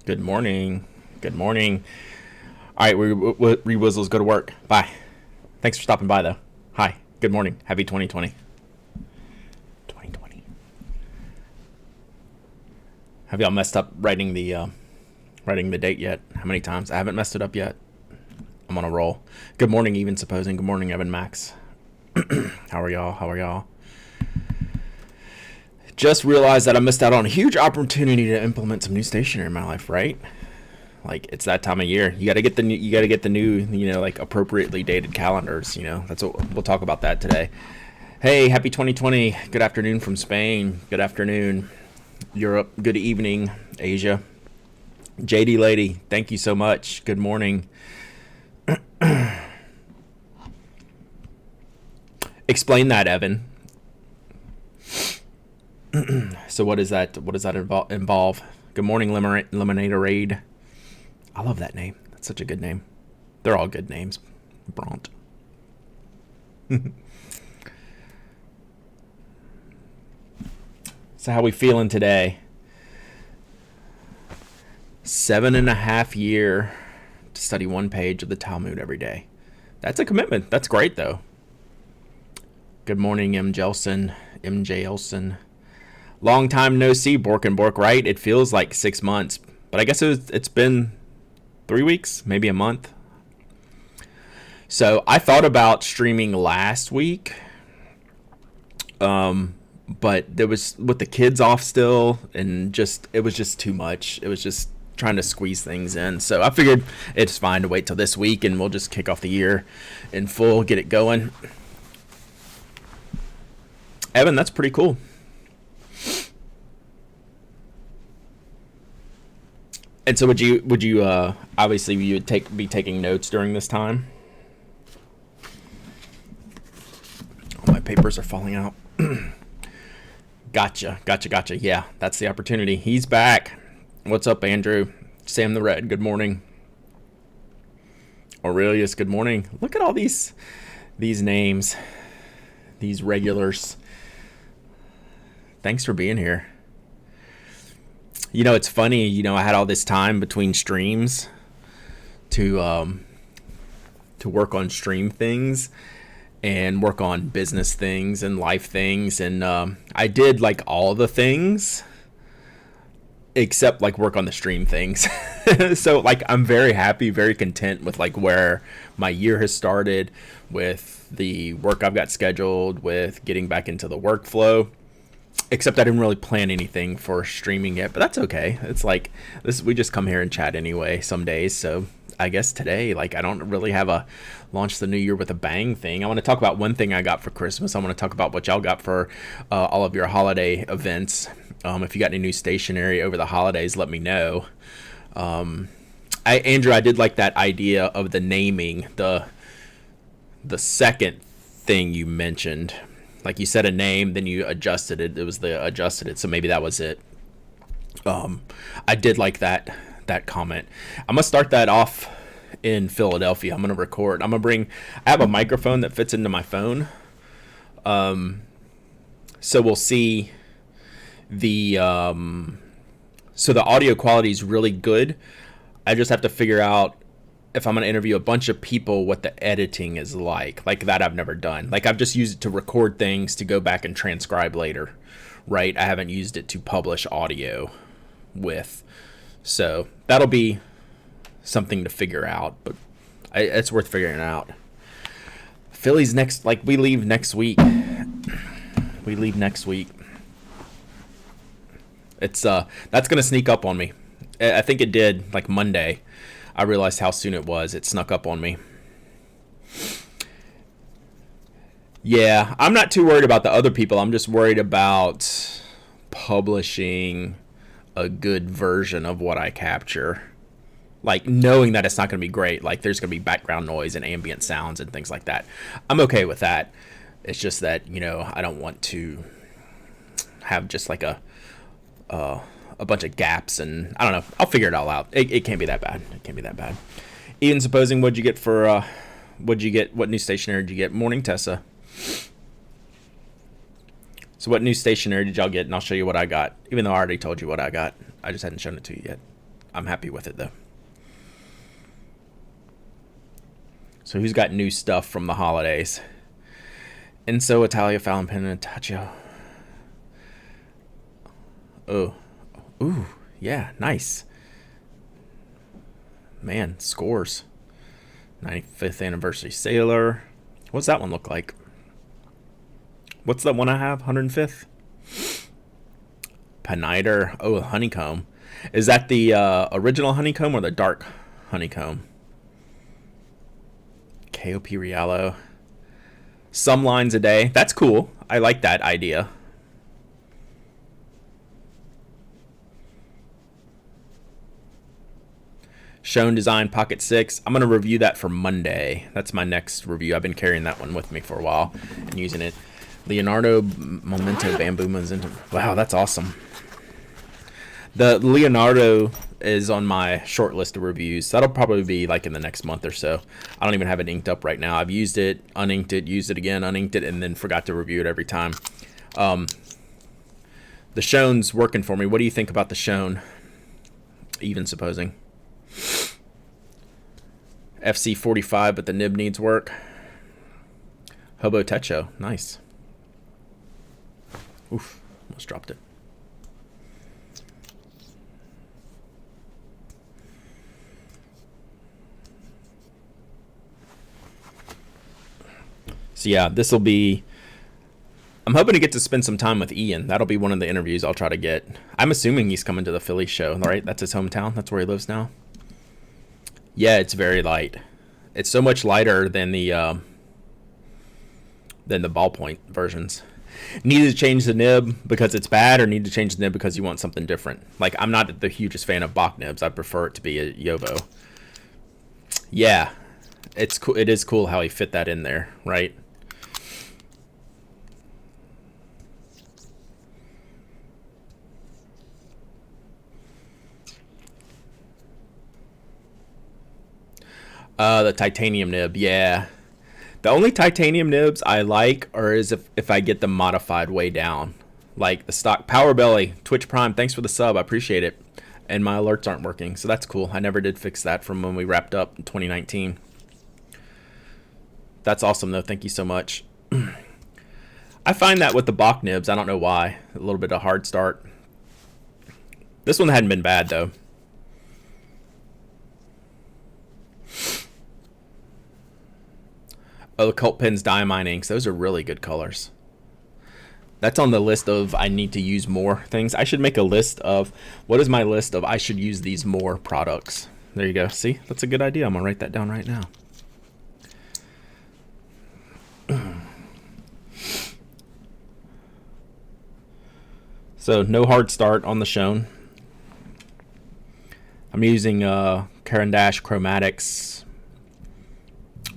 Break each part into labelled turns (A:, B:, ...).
A: Good morning. Good morning. All right, Rewizzles, go to work. Bye. Thanks for stopping by, though. Hi. Good morning. Happy 2020. 2020. Have y'all messed up writing the date yet? How many times? I haven't messed it up yet. I'm on a roll. Good morning, even supposing. Good morning, Evan Max. How are y'all? How are y'all? Just realized that I missed out on a huge opportunity to implement some new stationery in my life, right? Like it's that time of year. You got to get the new, like appropriately dated calendars, That's what we'll talk about that today. Hey, happy 2020. Good afternoon from Spain. Good afternoon, Europe. Good evening, Asia. JD lady, thank you so much. Good morning. Explain that, Evan. So what is that? What does that involve? Good morning, Lemonade. I love that name. That's such a good name. They're all good names. Bront. So how we feeling today? 7.5 years to study one page of the Talmud every day. That's a commitment. That's great, though. Good morning, M. Jelson. MJ Elson. Long time no see, Bork and Bork, right? It feels like 6 months. But I guess it's been 3 weeks, maybe a month. So I thought about streaming last week. But there was with the kids off still, and it was just too much. It was just trying to squeeze things in. So I figured it's fine to wait till this week, and we'll just kick off the year in full, get it going. Evan, that's pretty cool. And so would you obviously you would be taking notes during this time? All my papers are falling out. Gotcha. Yeah, that's the opportunity. He's back. What's up, Andrew? Sam the Red, good morning. Aurelius, good morning. Look at all these names, these regulars. Thanks for being here. It's funny, I had all this time between streams to work on stream things and work on business things and life things, and I did like all the things except like work on the stream things. So like I'm very happy, very content with like where my year has started, with the work I've got scheduled, with getting back into the workflow. Except I didn't really plan anything for streaming yet, but that's okay. It's like this, we just come here and chat anyway some days. So I guess today, like, I don't really have a launch the new year with a bang thing. I want to talk about one thing I got for Christmas. I want to talk about what y'all got for all of your holiday events. If you got any new stationery over the holidays, let me know. Andrew, I did like that idea of the naming, the second thing you mentioned. Like you said a name, then you adjusted it. It was the adjusted it, so maybe that was it. I did like that comment. I'm gonna start that off in Philadelphia. I'm gonna record. I have a microphone that fits into my phone. So we'll see the so the audio quality is really good. I just have to figure out if I'm going to interview a bunch of people, what the editing is like that I've never done. Like I've just used it to record things to go back and transcribe later, right? I haven't used it to publish audio with. So that'll be something to figure out, but it's worth figuring out. Philly's next, like we leave next week. It's that's going to sneak up on me. I think it did like Monday. I realized how soon it was. It snuck up on me. Yeah, I'm not too worried about the other people. I'm just worried about publishing a good version of what I capture. Like knowing that it's not going to be great. Like there's going to be background noise and ambient sounds and things like that. I'm okay with that. It's just that, I don't want to have just like a bunch of gaps, and I don't know. I'll figure it all out. It can't be that bad. Even supposing, what'd you get for what new stationery did you get? Morning, Tessa. So what new stationery did y'all get? And I'll show you what I got, even though I already told you what I got. I just hadn't shown it to you yet. I'm happy with it though. So who's got new stuff from the holidays? Enso, Italia, Fallon, Pen, and Taccio. Oh. Ooh. Yeah, nice. Man, scores. 95th Anniversary Sailor. What's that one look like? What's that one I have? 105th? Paniter. Oh, Honeycomb. Is that the original Honeycomb or the dark Honeycomb? KOP Rialo. Some lines a day. That's cool. I like that idea. Shown Design Pocket 6. I'm going to review that for Monday. That's my next review. I've been carrying that one with me for a while and using it. Leonardo Momento Bamboo Magenta. Wow, that's awesome. The Leonardo is on my short list of reviews. That'll probably be like in the next month or so. I don't even have it inked up right now. I've used it, uninked it, used it again, uninked it, and then forgot to review it every time. The Shown's working for me. What do you think about the Shown? Even supposing. FC 45, but the nib needs work. Hobo Techo, nice. Oof, almost dropped it. So yeah, this will be... I'm hoping to get to spend some time with Ian. That'll be one of the interviews I'll try to get. I'm assuming he's coming to the Philly show, right? That's his hometown. That's where he lives now. Yeah, it's very light. It's so much lighter than the ballpoint versions. Need to change the nib because it's bad, or need to change the nib because you want something different? Like, I'm not the hugest fan of Bach nibs. I prefer it to be a Yovo. Yeah, it's cool. It is cool how he fit that in there, right? The titanium nib, yeah. The only titanium nibs I like are if I get them modified way down. Like the stock Power Belly, Twitch Prime, thanks for the sub, I appreciate it. And my alerts aren't working, so that's cool. I never did fix that from when we wrapped up in 2019. That's awesome though, thank you so much. I find that with the Bach nibs, I don't know why. A little bit of hard start. This one hadn't been bad though. Oh, the Cult Pens Diamine inks. Those are really good colors. That's on the list of I need to use more things. I should make a list of, what is my list of I should use these more products. There you go. See? That's a good idea. I'm going to write that down right now. So, no hard start on the Shown. I'm using Caran d'Ache Chromatics.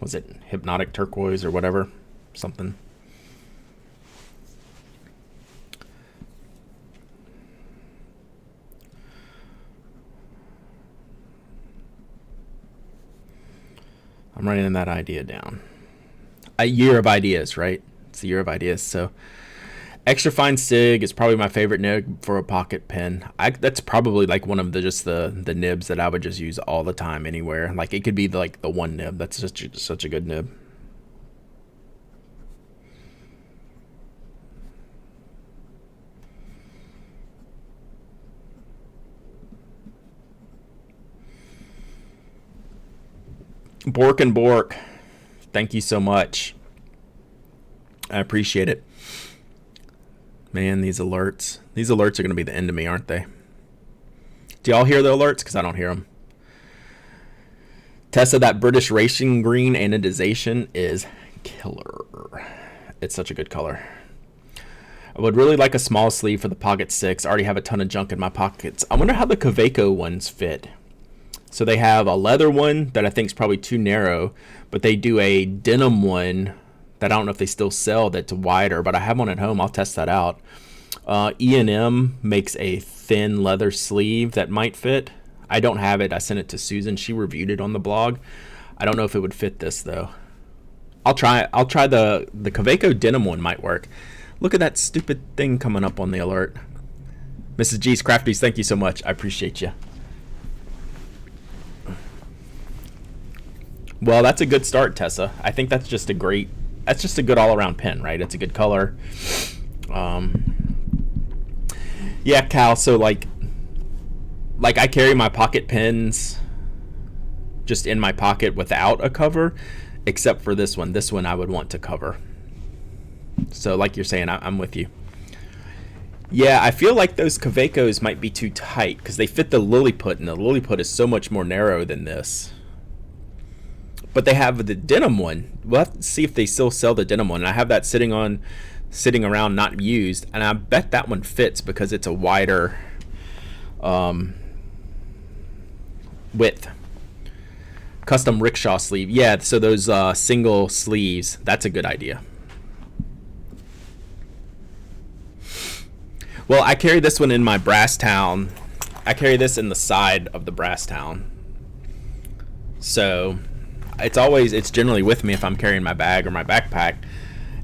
A: Was it Hypnotic Turquoise or whatever? Something. I'm writing that idea down. A year of ideas, right? It's a year of ideas. So extra fine sig is probably my favorite nib for a pocket pen. That's probably like one of the nibs that I would just use all the time anywhere. Like it could be like the one nib. That's such a good nib. Bork and Bork, thank you so much. I appreciate it. Man, these alerts are going to be the end of me, aren't they? Do y'all hear the alerts? Because I don't hear them. Tessa, that British Racing Green anodization is killer. It's such a good color. I would really like a small sleeve for the Pocket 6. I already have a ton of junk in my pockets. I wonder how the Kaweco ones fit. So they have a leather one that I think is probably too narrow, but they do a denim one that I don't know if they still sell that's wider, but I have one at home. I'll test that out. E&M makes a thin leather sleeve that might fit. I don't have it. I sent it to Susan. She reviewed it on the blog. I don't know if it would fit this though. I'll try the Kaweco denim one might work. Look at that stupid thing coming up on the alert. Mrs. G's Crafties, thank you so much. I appreciate you. Well, that's a good start, Tessa. I think that's just a good all around pen, right? It's a good color. Yeah, Cal. So like I carry my pocket pens just in my pocket without a cover, except for this one. This one I would want to cover. So like you're saying, I'm with you. Yeah, I feel like those Kavekos might be too tight because they fit the Lilliput, and the Lilliput is so much more narrow than this. But they have the denim one. We'll have to see if they still sell the denim one. And I have that sitting around not used, and I bet that one fits because it's a wider width. Custom rickshaw sleeve. Yeah, so those single sleeves, that's a good idea. Well, I carry this one in my brass town. I carry this in the side of the brass town. So it's generally with me if I'm carrying my bag or my backpack.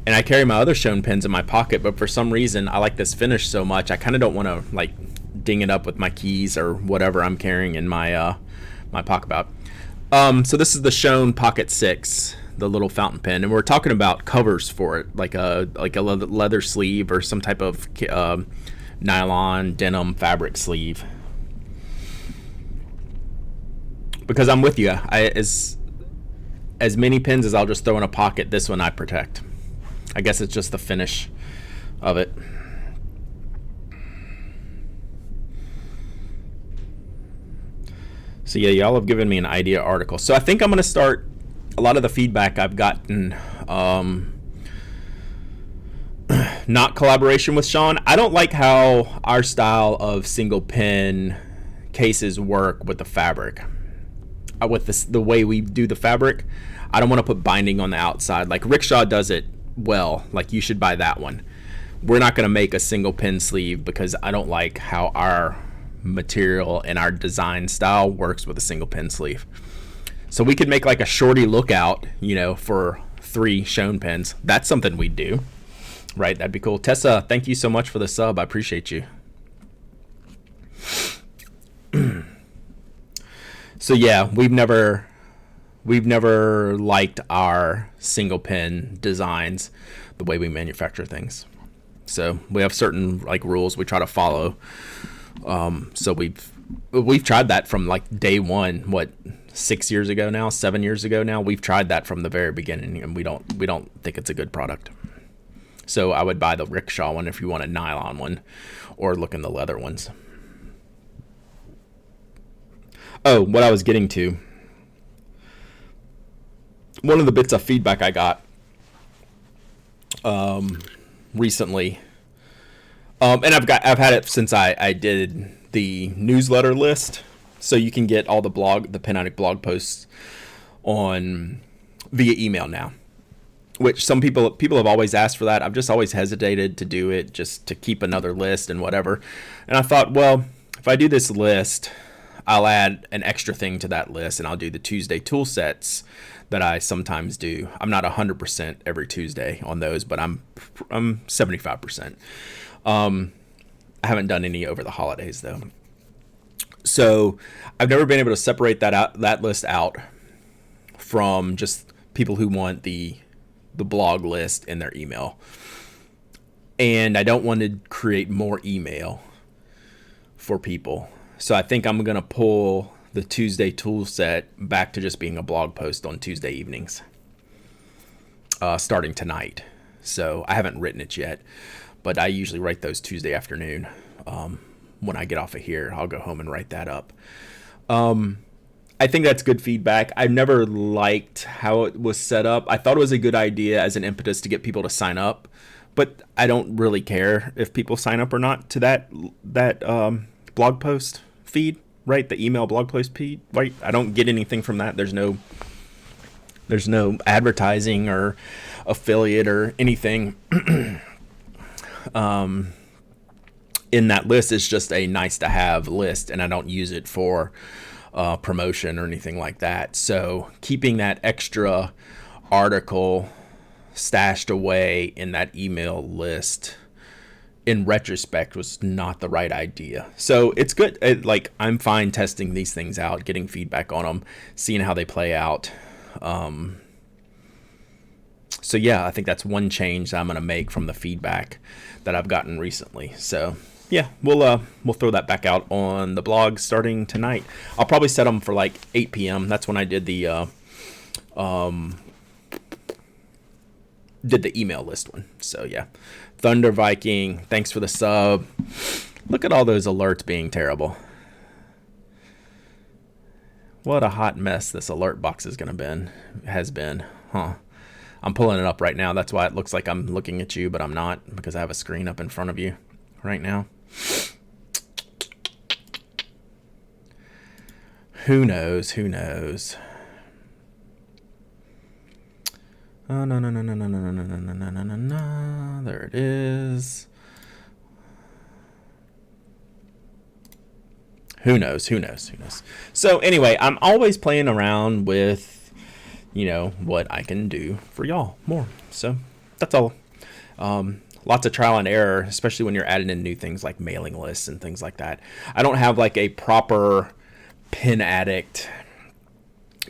A: And I carry my other Schoen pens in my pocket, but for some reason I like this finish so much, I kind of don't want to like ding it up with my keys or whatever I'm carrying in my my pocket bag. So this is the Schoen Pocket 6, the little fountain pen, and we're talking about covers for it, like a leather sleeve or some type of nylon denim fabric sleeve. Because I'm with you, as many pens as I'll just throw in a pocket, this one I protect. I guess it's just the finish of it. So yeah, y'all have given me an idea article. So I think I'm going to start a lot of the feedback I've gotten, not collaboration with Sean. I don't like how our style of single pen cases work with the fabric. With the way we do the fabric, I don't want to put binding on the outside. Like Rickshaw does it well. Like you should buy that one. We're not going to make a single pen sleeve because I don't like how our material and our design style works with a single pen sleeve. So we could make like a shorty lookout, for 3 Schoen pens. That's something we'd do, right? That'd be cool. Tessa, thank you so much for the sub. I appreciate you. So yeah, we've never liked our single pen designs, the way we manufacture things. So we have certain like rules we try to follow. So we've tried that from like day one. What, 6 years ago now, 7 years ago now? We've tried that from the very beginning, and we don't think it's a good product. So I would buy the Rickshaw one if you want a nylon one, or look in the leather ones. Oh, what I was getting to. One of the bits of feedback I got recently, and I've had it since I did the newsletter list, so you can get all the Pen Addict blog posts on via email now. Which some people have always asked for that. I've just always hesitated to do it, just to keep another list and whatever. And I thought, well, if I do this list, I'll add an extra thing to that list, and I'll do the Tuesday tool sets that I sometimes do. I'm not 100% every Tuesday on those, but I'm 75%. I haven't done any over the holidays though. So I've never been able to separate that list out from just people who want the blog list in their email. And I don't want to create more email for people. So I think I'm going to pull the Tuesday tool set back to just being a blog post on Tuesday evenings, starting tonight. So I haven't written it yet, but I usually write those Tuesday afternoon. When I get off of here, I'll go home and write that up. I think that's good feedback. I've never liked how it was set up. I thought it was a good idea as an impetus to get people to sign up, but I don't really care if people sign up or not to that blog post feed, right? The email blog post feed, right? I don't get anything from that. There's no advertising or affiliate or anything. In that list. Is just a nice to have list, and I don't use it for promotion or anything like that. So keeping that extra article stashed away in that email list, in retrospect, was not the right idea. So it's good. I'm fine testing these things out, getting feedback on them, seeing how they play out. So yeah, I think that's one change that I'm going to make from the feedback that I've gotten recently. So yeah, we'll throw that back out on the blog starting tonight. I'll probably set them for like 8 p.m. That's when I did the email list one. So yeah, Thunder Viking, thanks for the sub. Look at all those alerts being terrible. What a hot mess this alert box has been, huh? I'm pulling it up right now. That's why it looks like I'm looking at you, but I'm not, because I have a screen up in front of you right now. Who knows? Oh, no. There it is. Who knows? So anyway, I'm always playing around with, what I can do for y'all more. So that's all. Lots of trial and error, especially when you're adding in new things like mailing lists and things like that. I don't have like a proper Pen Addict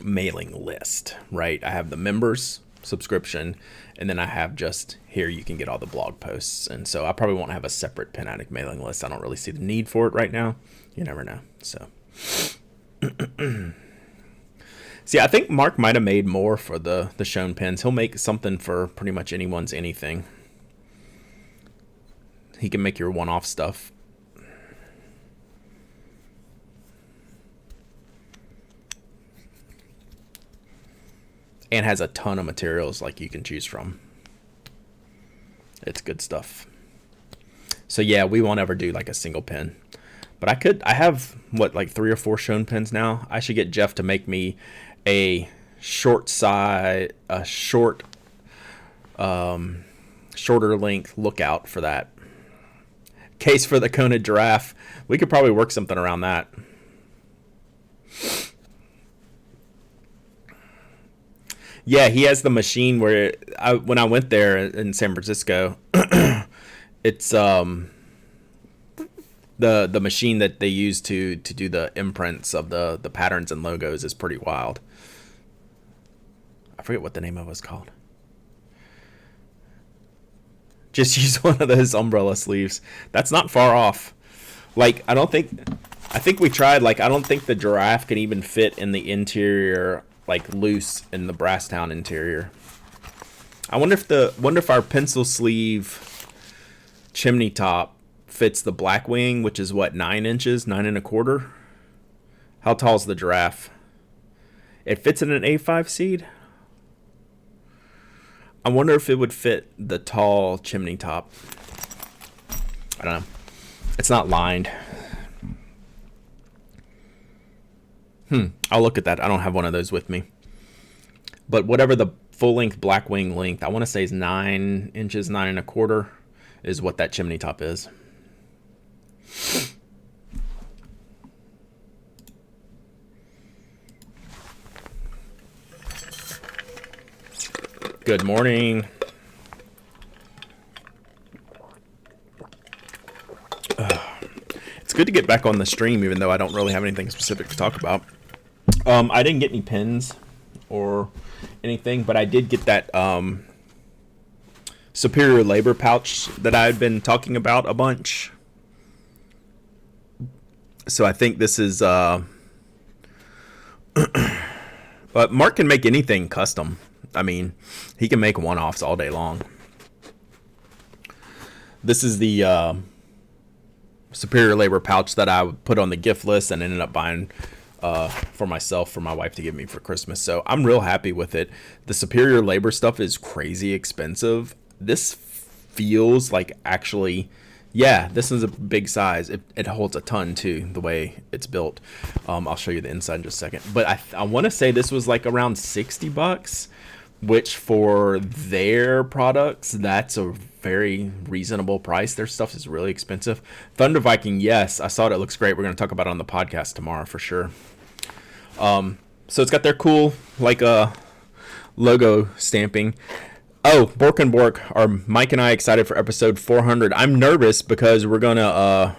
A: mailing list, right? I have the members subscription, and then I have just here you can get all the blog posts. And so I probably won't have a separate Pen Addict mailing list. I don't really see the need for it right now. You never know. So see, I think Mark might have made more for the shown pens. He'll make something for pretty much anyone's anything. He can make your one-off stuff. And has a ton of materials like you can choose from. It's good stuff. So yeah, we won't ever do like a single pen. But I have like 3 or 4 shown pens now. I should get Jeff to make me a shorter length lookout for that. Case for the Kona giraffe. We could probably work something around that. Yeah, he has the machine where when I went there in San Francisco, it's the machine that they use to do the imprints of the patterns and logos is pretty wild. I forget what the name of it was called. Just use one of those umbrella sleeves. That's not far off. Like, I think we tried, like, I don't think the giraffe can even fit in the interior, like, loose in the Brasstown interior. I wonder if our pencil sleeve chimney top fits the Blackwing, which is what, 9 inches, 9 1/4. How tall is the giraffe? It fits in an A5 seed. I wonder if it would fit the tall chimney top. I don't know. It's not lined. I'll look at that. I don't have one of those with me. But whatever the full length Blackwing length, I want to say is 9 inches, 9 1/4 is what that chimney top is. Good morning. It's good to get back on the stream, even though I don't really have anything specific to talk about. I didn't get any pins or anything, but I did get that superior labor pouch that I had been talking about a bunch. So I think this is but Mark can make anything custom. I mean, he can make one-offs all day long. This is the superior labor pouch that I put on the gift list and ended up buying for myself, for my wife to give me for Christmas. So I'm real happy with it. The superior labor stuff is crazy expensive. This feels like actually, yeah, this is a big size. It holds a ton too, the way it's built. I'll show you the inside in just a second. But I want to say this was like around $60, which for their products, that's a very reasonable price. Their stuff is really expensive. Thunder Viking, yes, I saw it. It looks great. We're going to talk about it on the podcast tomorrow for sure. So it's got their cool, like, logo stamping. Oh, Bork and Bork, are Mike and I excited for episode 400? I'm nervous because we're gonna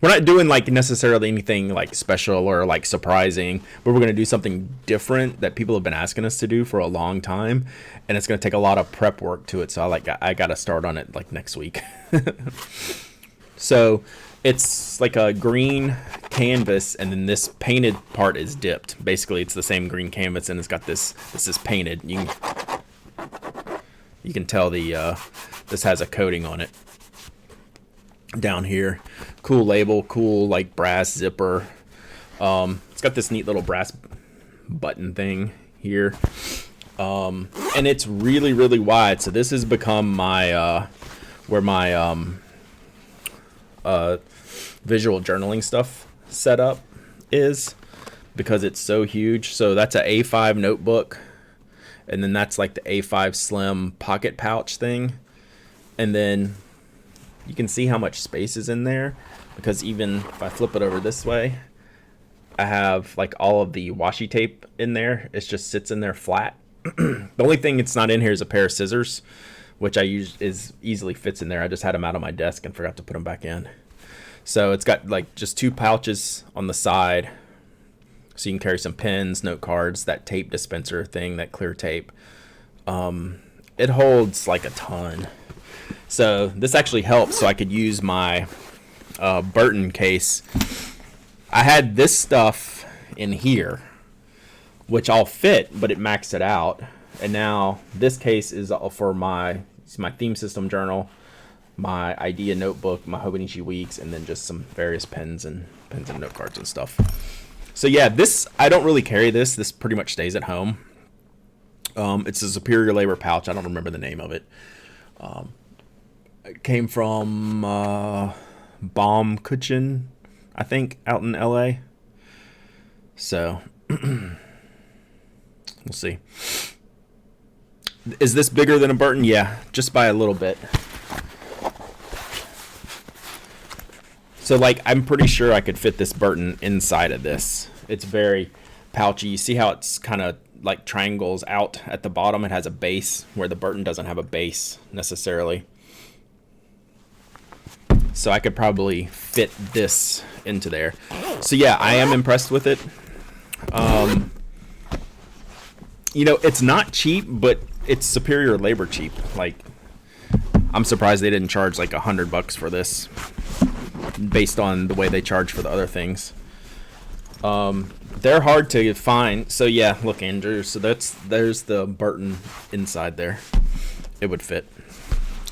A: we're not doing like necessarily anything like special or like surprising, but we're going to do something different that people have been asking us to do for a long time, and it's going to take a lot of prep work to it. So I got to start on it like next week. So it's like a green canvas, and then this painted part is dipped. Basically, it's the same green canvas, and it's got this is painted. You can tell this has a coating on it down here. Cool label, cool like brass zipper. It's got this neat little brass button thing here, and it's really, really wide. So this has become my where my visual journaling stuff set up is, because it's so huge. So that's an A5 notebook, and then that's like the A5 slim pocket pouch thing, and then you can see how much space is in there, because even if I flip it over this way, I have like all of the washi tape in there. It just sits in there flat. The only thing it's not in here is a pair of scissors, which I use is easily fits in there. I just had them out on my desk and forgot to put them back in. So it's got like just 2 pouches on the side, so you can carry some pens, note cards, that tape dispenser thing, that clear tape. It holds like a ton. So this actually helps, so I could use my Burton case. I had this stuff in here, which all fit, but it maxed it out. And now this case is for my theme system journal, my idea notebook, my Hobonichi Weeks, and then just some various pens and note cards and stuff. So yeah, this, I don't really carry this. This pretty much stays at home. It's a Superior Labor pouch. I don't remember the name of it. It came from Baum Kitchen, I think, out in LA. So we'll see. Is this bigger than a Burton? Yeah, just by a little bit. So like, I'm pretty sure I could fit this Burton inside of this. It's very pouchy. You see how it's kind of like triangles out at the bottom? It has a base, where the Burton doesn't have a base necessarily. So I could probably fit this into there. So yeah, I am impressed with it. You know, it's not cheap, but it's Superior Labor cheap. Like, I'm surprised they didn't charge like $100 for this, based on the way they charge for the other things. They're hard to find. So yeah, look, Andrew. So there's the Burton inside there. It would fit.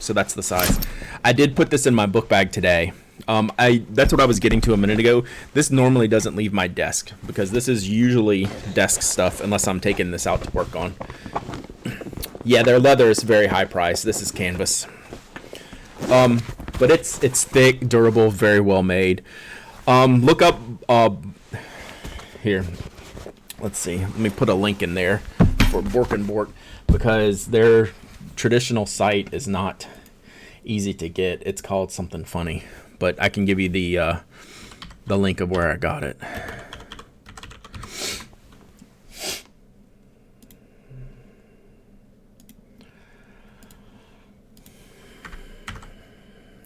A: So that's the size. I did put this in my book bag today. That's what I was getting to a minute ago. This normally doesn't leave my desk, because this is usually desk stuff unless I'm taking this out to work on. Yeah, their leather is very high priced. This is canvas. But it's thick, durable, very well made. Look up here. Let's see. Let me put a link in there for Bork and Bork, because their traditional site is not easy to get. It's called something funny, but I can give you the link of where I got it.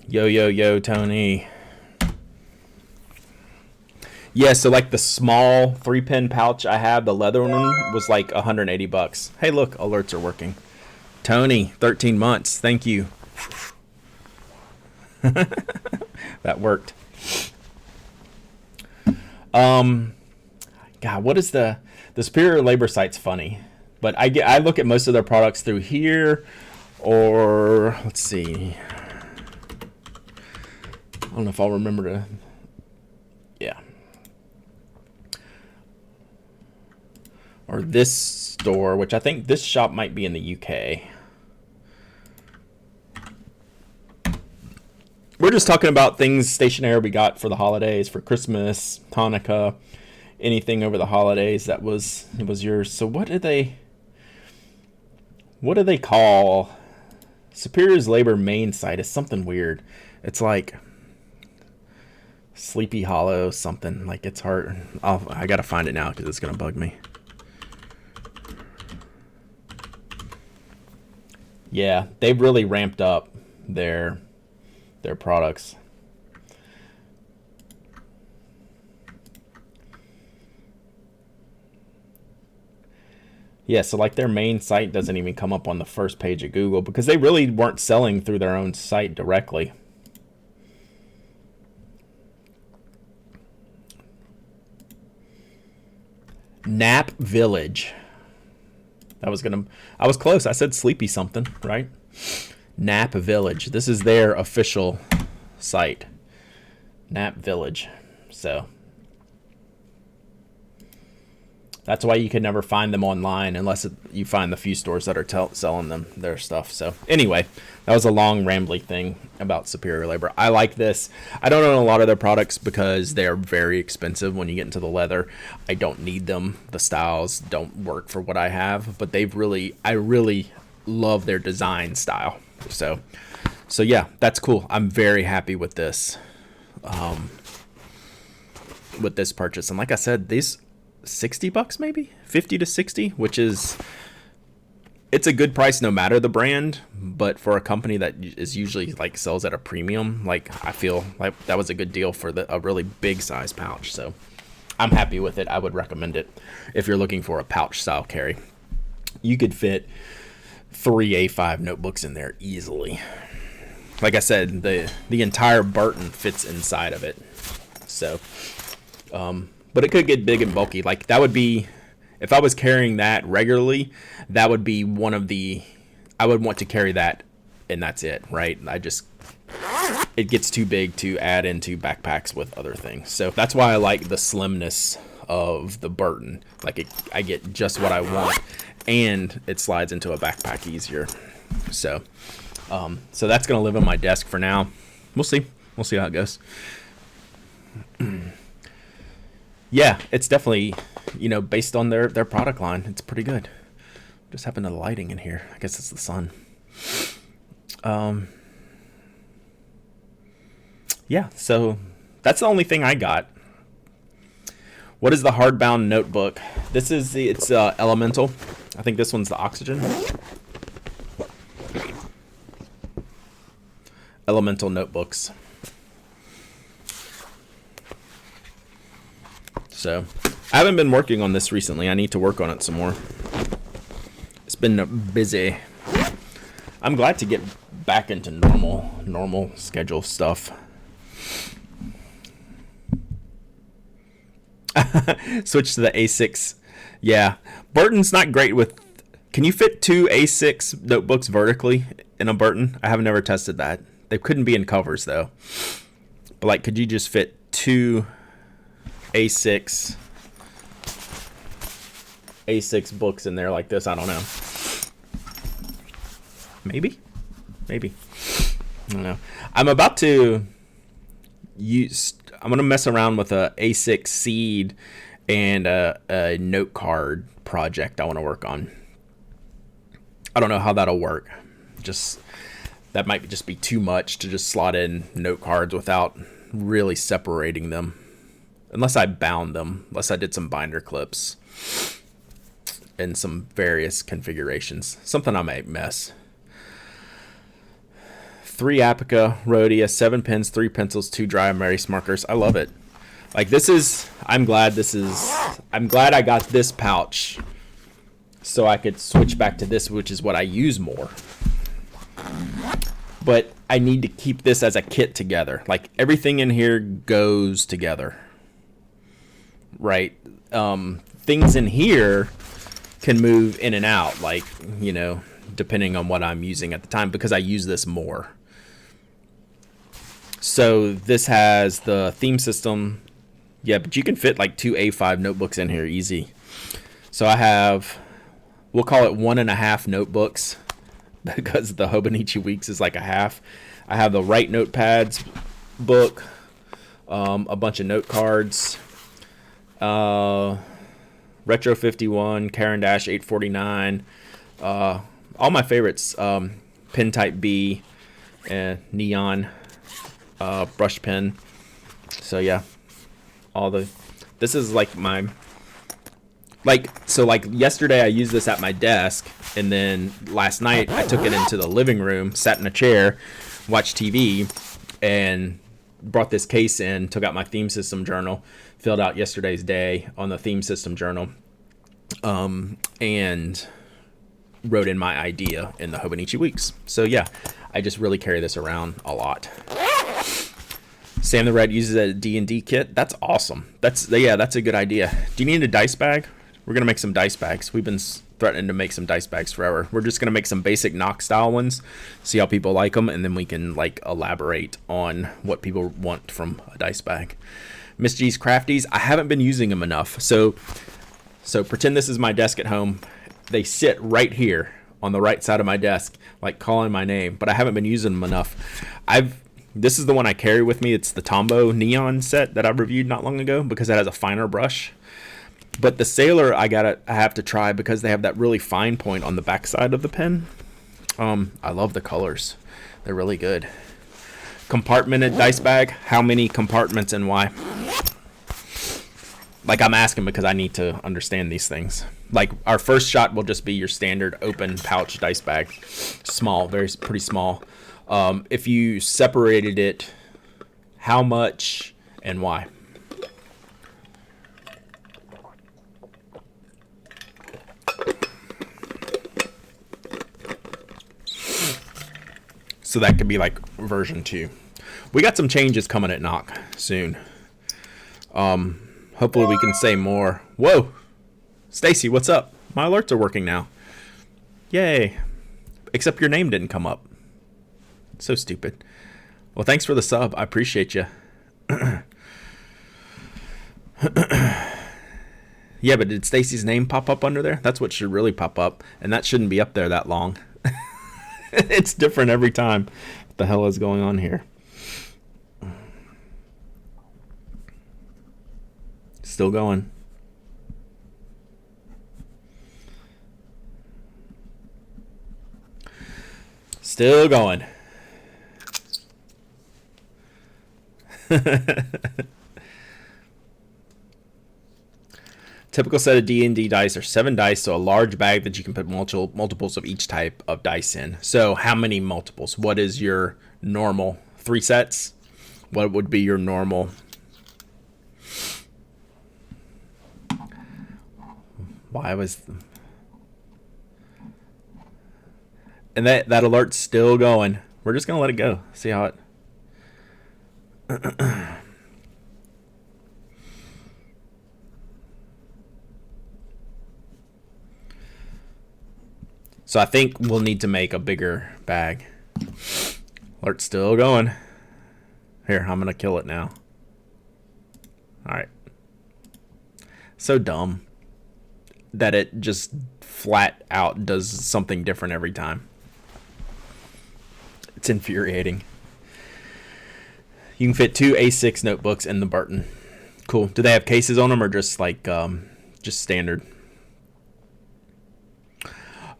A: Yo, Tony. Yeah, so like the small 3-pin pouch I have, the leather one, was like $180. Hey, look, alerts are working. Tony, 13 months. Thank you. That worked. God, what is the Superior Labor site's funny, but I look at most of their products through here, or let's see. I don't know if I'll remember to. Yeah. Or this store, which I think this shop might be in the UK. We're just talking about things, stationery we got for the holidays, for Christmas, Hanukkah, anything over the holidays that was yours. So what do they call Superior's Labor main site? Is something weird. It's like Sleepy Hollow something. Like, it's hard. I gotta find it now because it's gonna bug me. Yeah, they've really ramped up their products. Yeah, so like their main site doesn't even come up on the first page of Google because they really weren't selling through their own site directly. Nap Village. I was close. I said Sleepy something, right? Nap Village. This is their official site. Nap Village. So that's why you can never find them online unless you find the few stores that are selling them their stuff. So anyway, that was a long rambly thing about Superior Labor. I like this. I don't own a lot of their products because they're very expensive when you get into the leather. I don't need them. The styles don't work for what I have, but I really love their design style. So yeah, that's cool. I'm very happy with this purchase. And like I said, these $60 maybe 50 to 60, which is, it's a good price no matter the brand, but for a company that is usually like sells at a premium, like I feel like that was a good deal for a really big size pouch. So I'm happy with it. I would recommend it if you're looking for a pouch style carry. You could fit 3 A5 notebooks in there easily. Like I said, the entire Burton fits inside of it. So but it could get big and bulky. Like that would be, if I was carrying that regularly, that would be I would want to carry that and that's it, right? It gets too big to add into backpacks with other things. So that's why I like the slimness of the Burton. Like I get just what I want and it slides into a backpack easier. So that's going to live on my desk for now. We'll see how it goes. Yeah, it's definitely, based on their product line, it's pretty good. Just happened to the lighting in here. I guess it's the sun. Yeah, so that's the only thing I got. What is the hardbound notebook? It's Elemental. I think this one's the Oxygen. Elemental notebooks. So I haven't been working on this recently. I need to work on it some more. It's been busy. I'm glad to get back into normal schedule stuff. Switch to the A6. Yeah, Burton's not great with. Can you fit 2 A6 notebooks vertically in a Burton? I have never tested that. They couldn't be in covers though. But like, could you just fit 2 A6 books in there like this? I don't know. Maybe. I don't know. I'm gonna mess around with a A6 seed and a note card project I want to work on. I don't know how that'll work. That might just be too much to just slot in note cards without really separating them. Unless I bound them, unless I did some binder clips and some various configurations. Something I might mess. 3 Apica Rhodia, 7 pens, 3 pencils, 2 dry erase markers. I love it. Like I'm glad I got this pouch so I could switch back to this, which is what I use more. But I need to keep this as a kit together. Like everything in here goes together. Right? Things in here can move in and out, like, depending on what I'm using at the time, because I use this more. So this has the theme system. Yeah, but you can fit like 2 A5 notebooks in here easy. So we'll call it 1.5 notebooks because the Hobonichi Weeks is like a half. I have the Write Notepads book, a bunch of note cards, Retro 51, Caran Dash 849, all my favorites, Pen Type B, Neon, brush pen. So yeah, this is like yesterday I used this at my desk, and then last night I took it into the living room, sat in a chair, watched TV, and brought this case in, took out my theme system journal, filled out yesterday's day on the theme system journal, and wrote in my idea in the Hobonichi Weeks. So yeah, I just really carry this around a lot. Sam the Red uses a D&D kit. That's awesome. That's a good idea. Do you need a dice bag? We're gonna make some dice bags. We've been threatening to make some dice bags forever. We're just gonna make some basic knock style ones, see how people like them, and then we can like elaborate on what people want from a dice bag. Miss G's Crafties. I haven't been using them enough. So pretend this is my desk at home. They sit right here on the right side of my desk, like calling my name, but I haven't been using them enough. This is the one I carry with me. It's the Tombow Neon set that I reviewed not long ago because it has a finer brush. But the Sailor I have to try because they have that really fine point on the back side of the pen. I love the colors. They're really good. Compartmented dice bag. How many compartments and why? Like, I'm asking because I need to understand these things. Like, our first shot will just be your standard open pouch dice bag. Small, pretty small. If you separated it, how much and why? So that could be like version 2. We got some changes coming at Knock soon. Hopefully we can say more. Whoa! Stacy, what's up? My alerts are working now. Yay. Except your name didn't come up. So stupid. Well, thanks for the sub. I appreciate you. Yeah, but did Stacy's name pop up under there? That's what should really pop up. And that shouldn't be up there that long. It's different every time. What the hell is going on here? Still going. Still going. Typical set of D&D dice are 7 dice, so a large bag that you can put multiples of each type of dice in. So how many multiples? What is your normal? 3 sets? What would be your normal? Why was... And that alert's still going. We're just going to let it go. See how it... So I think we'll need to make a bigger bag. Alert's still going. Here, I'm going to kill it now. Alright. So dumb that it just flat out does something different every time. It's infuriating. You can fit 2 A6 notebooks in the Burton. Cool. Do they have cases on them or just like just standard?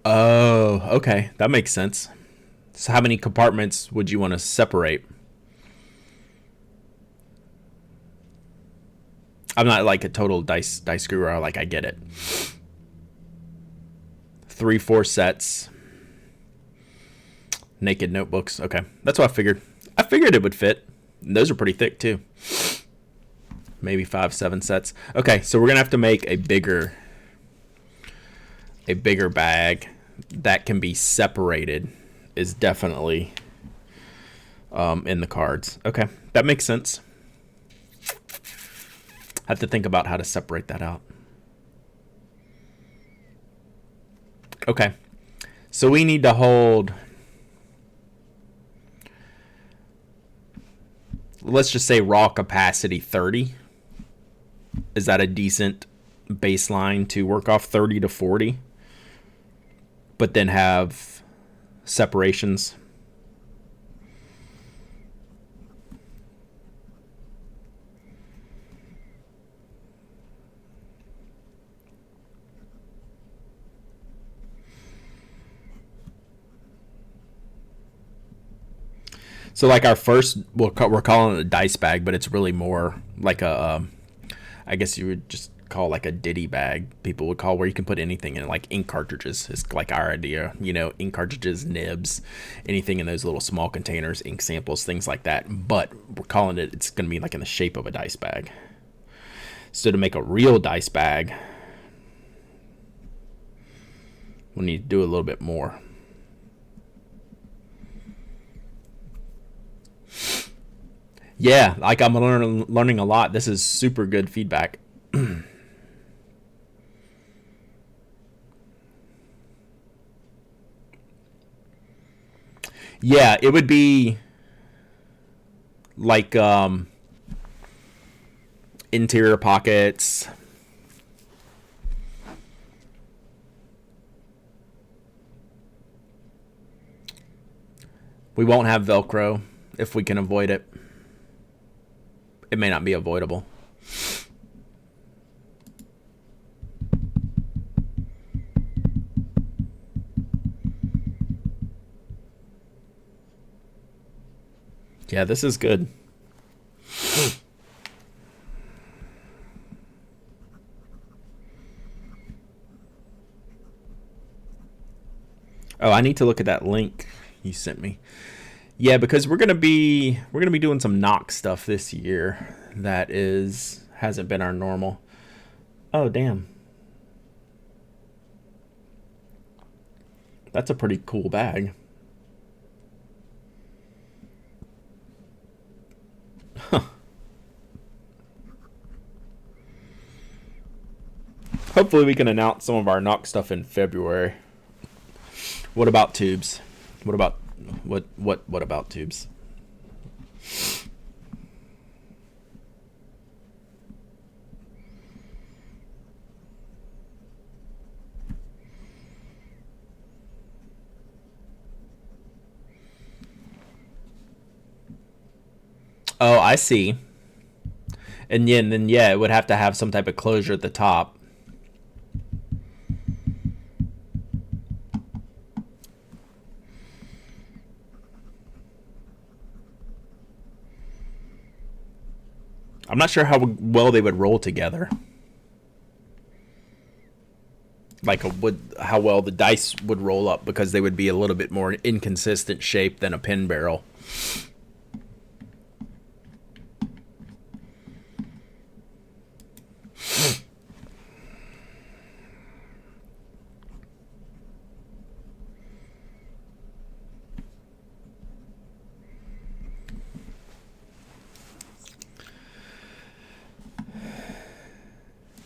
A: Oh, okay. That makes sense. So how many compartments would you want to separate? I'm not like a total dice guru. Like, I get it. 3-4 sets. Naked notebooks. Okay. That's what I figured. I figured it would fit. And those are pretty thick too. Maybe 5-7 sets. Okay, so we're going to have to make a bigger bag that can be separated is definitely in the cards. Okay, that makes sense. I have to think about how to separate that out. Okay, so we need to hold, let's just say raw capacity 30. Is that a decent baseline to work off? 30 to 40, but then have separations. So like our first, we're calling it a dice bag, but it's really more like a, I guess you would just call like a ditty bag. People would call where you can put anything in, like ink cartridges. It's like our idea, you know, ink cartridges, nibs, anything in those little small containers, ink samples, things like that. But we're calling it, it's going to be like in the shape of a dice bag. So to make a real dice bag, We'll need to do a little bit more. Yeah, like I'm learning a lot. This is super good feedback. Yeah, it would be like interior pockets. We won't have Velcro if we can avoid it. It may not be avoidable. Yeah, this is good. Oh, I need to look at that link you sent me. Yeah, because we're gonna be doing some knock stuff this year that is hasn't been our normal. Oh damn, that's a pretty cool bag. Hopefully we can announce some of our knock stuff in February. What about tubes? What about what about tubes? Oh, I see. And then it would have to have some type of closure at the top. I'm not sure how well they would roll together. Like how well the dice would roll up because they would be a little bit more inconsistent shape than a pin barrel.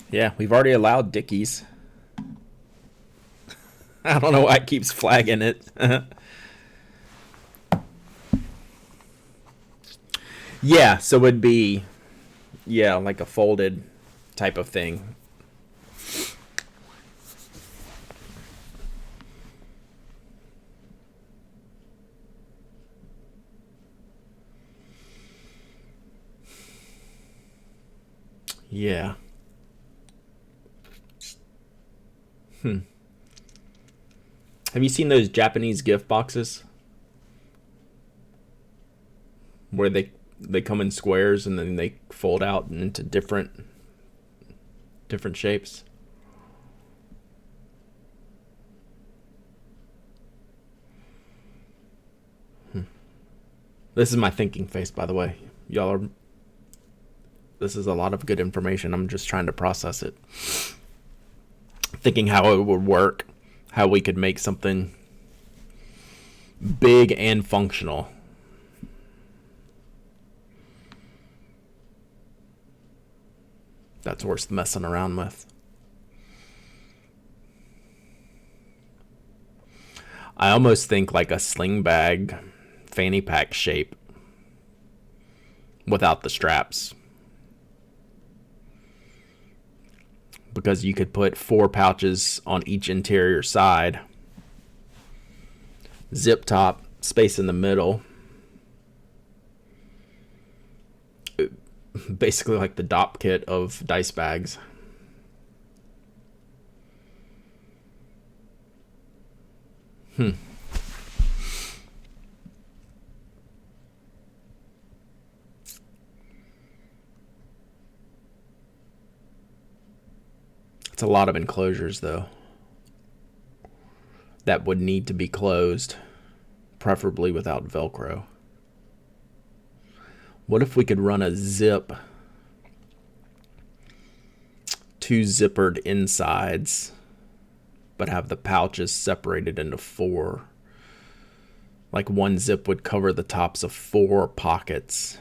A: Yeah, we've already allowed Dickies. I don't know why it keeps flagging it. Yeah, so it would be like a folded type of thing. Yeah. Have you seen those Japanese gift boxes where they come in squares and then they fold out into different shapes? This is my thinking face, by the way. Y'all are. This is a lot of good information. I'm just trying to process it. Thinking how it would work, how we could make something big and functional. That's worth messing around with. I almost think like a sling bag fanny pack shape without the straps. Because you could put 4 pouches on each interior side, zip top, space in the middle. Basically like the DOP kit of dice bags. It's a lot of enclosures, though, that would need to be closed, preferably without Velcro. What if we could run a zip, 2 zippered insides, but have the pouches separated into 4. Like one zip would cover the tops of 4 pockets.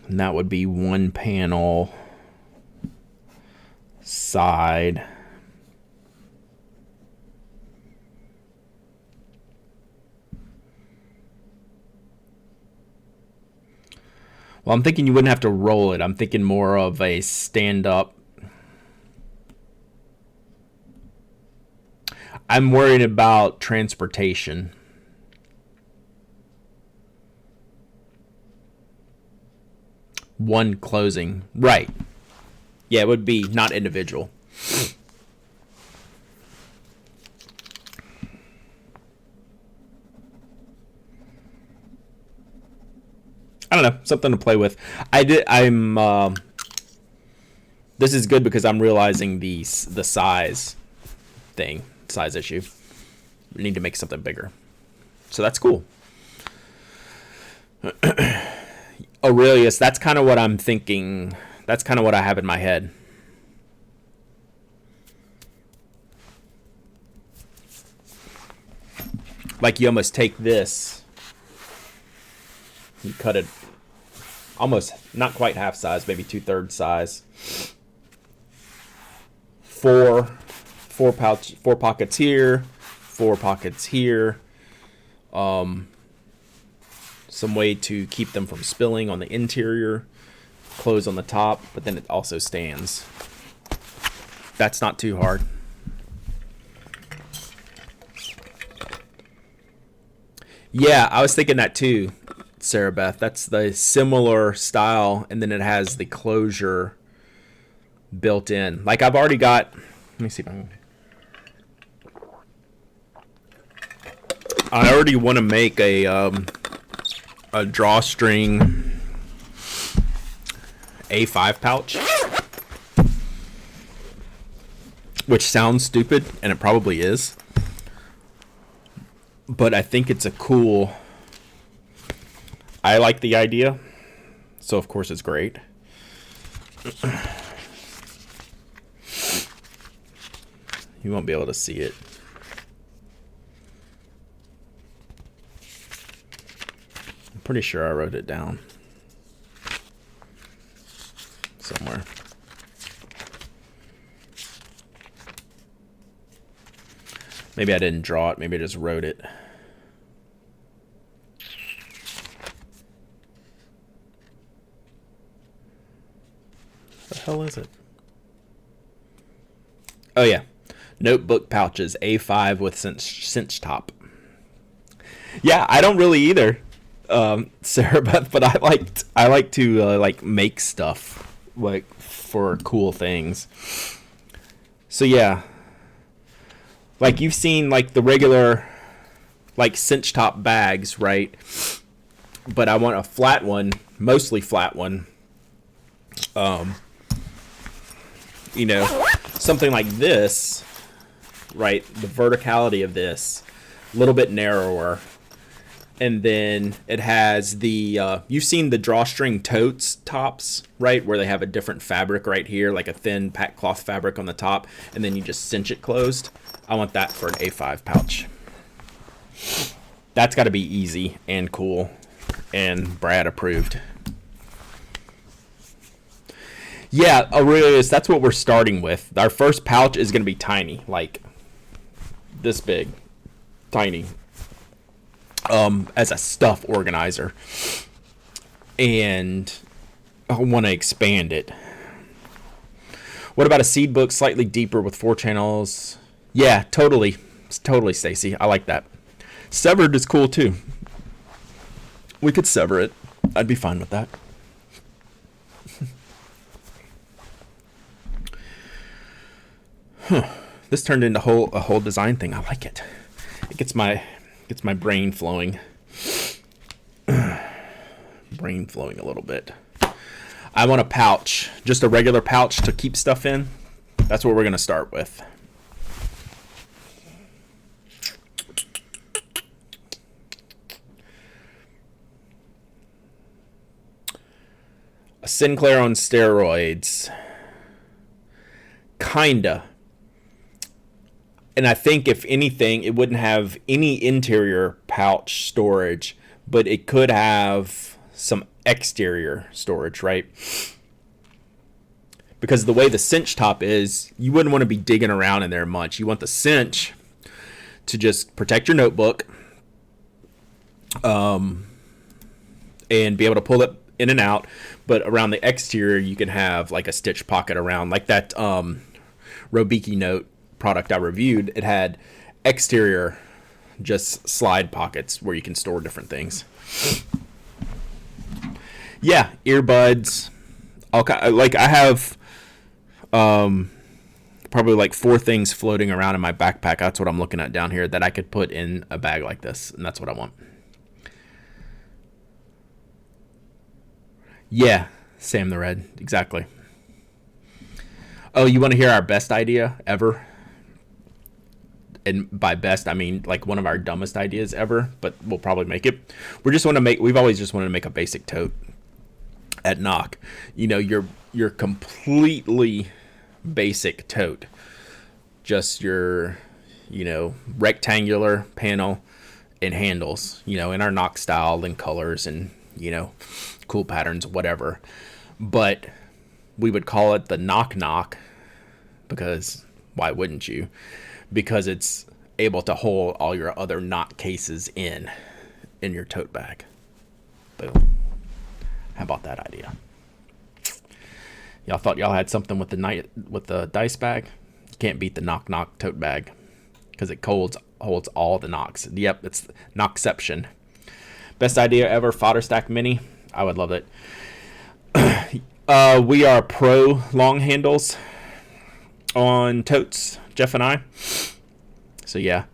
A: And that would be one panel side. Well, I'm thinking you wouldn't have to roll it. I'm thinking more of a stand-up. I'm worried about transportation. One closing. Right. Yeah, it would be not individual. I don't know, something to play with. This is good because I'm realizing the size issue. We need to make something bigger. So that's cool. Aurelius, that's kind of what I'm thinking. That's kind of what I have in my head. Like you almost take this, you cut it almost not quite half size, maybe 2/3 size. 4 pockets here, 4 pockets here. Some way to keep them from spilling on the interior, close on the top, but then it also stands. That's not too hard. Yeah, I was thinking that too, Sarah Beth. That's the similar style, and then it has the closure built in. Like I've already got, let me see if I can. I already want to make a drawstring A5 pouch, which sounds stupid, and it probably is, but I think it's a cool, I like the idea, so of course it's great. You won't be able to see it. Pretty sure I wrote it down somewhere. Maybe I didn't draw it. Maybe I just wrote it. What the hell is it? Oh yeah, notebook pouches A5 with cinch top. Yeah, I don't really either. Sarah Beth, but I like to like make stuff like for cool things. So yeah, like you've seen like the regular like cinch top bags, right? But I want a flat one, mostly flat one. You know, something like this, right? The verticality of this, a little bit narrower. And then it has the, you've seen the drawstring totes tops, right? Where they have a different fabric right here, like a thin packed cloth fabric on the top, and then you just cinch it closed. I want that for an A5 pouch. That's got to be easy and cool, and Brad approved. Yeah, Aurelius, that's what we're starting with. Our first pouch is going to be tiny, like this big, tiny. As a stuff organizer, and I want to expand it. What about a seed book slightly deeper with 4 channels? Yeah, totally, Stacy. I like that. Severed is cool too. We could sever it. I'd be fine with that. Huh. This turned into a whole design thing. I like it. It gets my brain flowing. brain flowing a little bit. I want a pouch, just a regular pouch to keep stuff in. That's what we're going to start with. A Sinclair on steroids. Kinda. And I think if anything, it wouldn't have any interior pouch storage, but it could have some exterior storage, right? Because the way the cinch top is, you wouldn't want to be digging around in there much. You want the cinch to just protect your notebook, and be able to pull it in and out. But around the exterior, you can have like a stitch pocket around, like that Robiki Note product I reviewed. It had exterior just slide pockets where you can store different things. Yeah, earbuds. Like I have probably like 4 things floating around in my backpack. That's what I'm looking at down here that I could put in a bag like this, and that's what I want. Yeah, Sam the Red, exactly. Oh, you want to hear our best idea ever? And by best, I mean like one of our dumbest ideas ever, but we'll probably make it. We've always just wanted to make a basic tote at Knock. You know, your completely basic tote. Just your, rectangular panel and handles, in our Knock style and colors and, cool patterns, whatever. But we would call it the Knock Knock, because why wouldn't you? Because it's able to hold all your other Knock cases in your tote bag. Boom. How about that idea? Y'all thought y'all had something with the dice bag? You can't beat the Knock Knock tote bag, because it holds all the knocks. Yep, it's Knockception. Best idea ever, Fodder Stack Mini. I would love it. We are pro long handles on totes, Jeff and I. So yeah,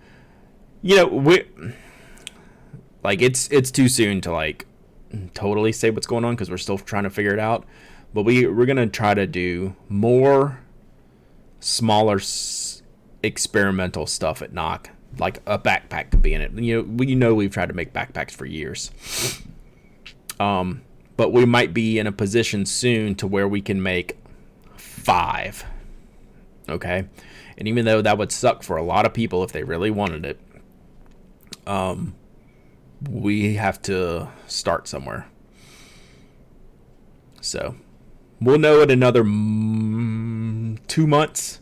A: it's too soon to totally say what's going on, because we're still trying to figure it out. But we're gonna try to do more smaller experimental stuff at Knock. Like a backpack could be in it. We've tried to make backpacks for years. But we might be in a position soon to where we can make 5. Okay? And even though that would suck for a lot of people if they really wanted it, we have to start somewhere. So we'll know in another 2 months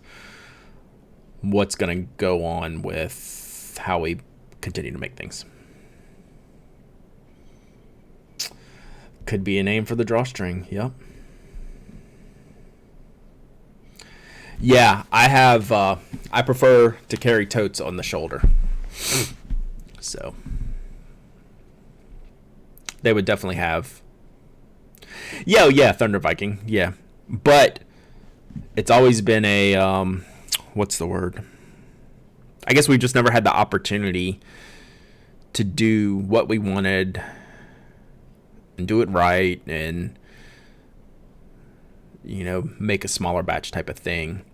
A: what's going to go on with how we continue to make things. Could be a name for the drawstring. Yep. Yeah, I have. I prefer to carry totes on the shoulder. So they would definitely have. Yeah, Thunder Viking. Yeah, but it's always been a. What's the word? I guess we just never had the opportunity to do what we wanted and do it right, and make a smaller batch type of thing.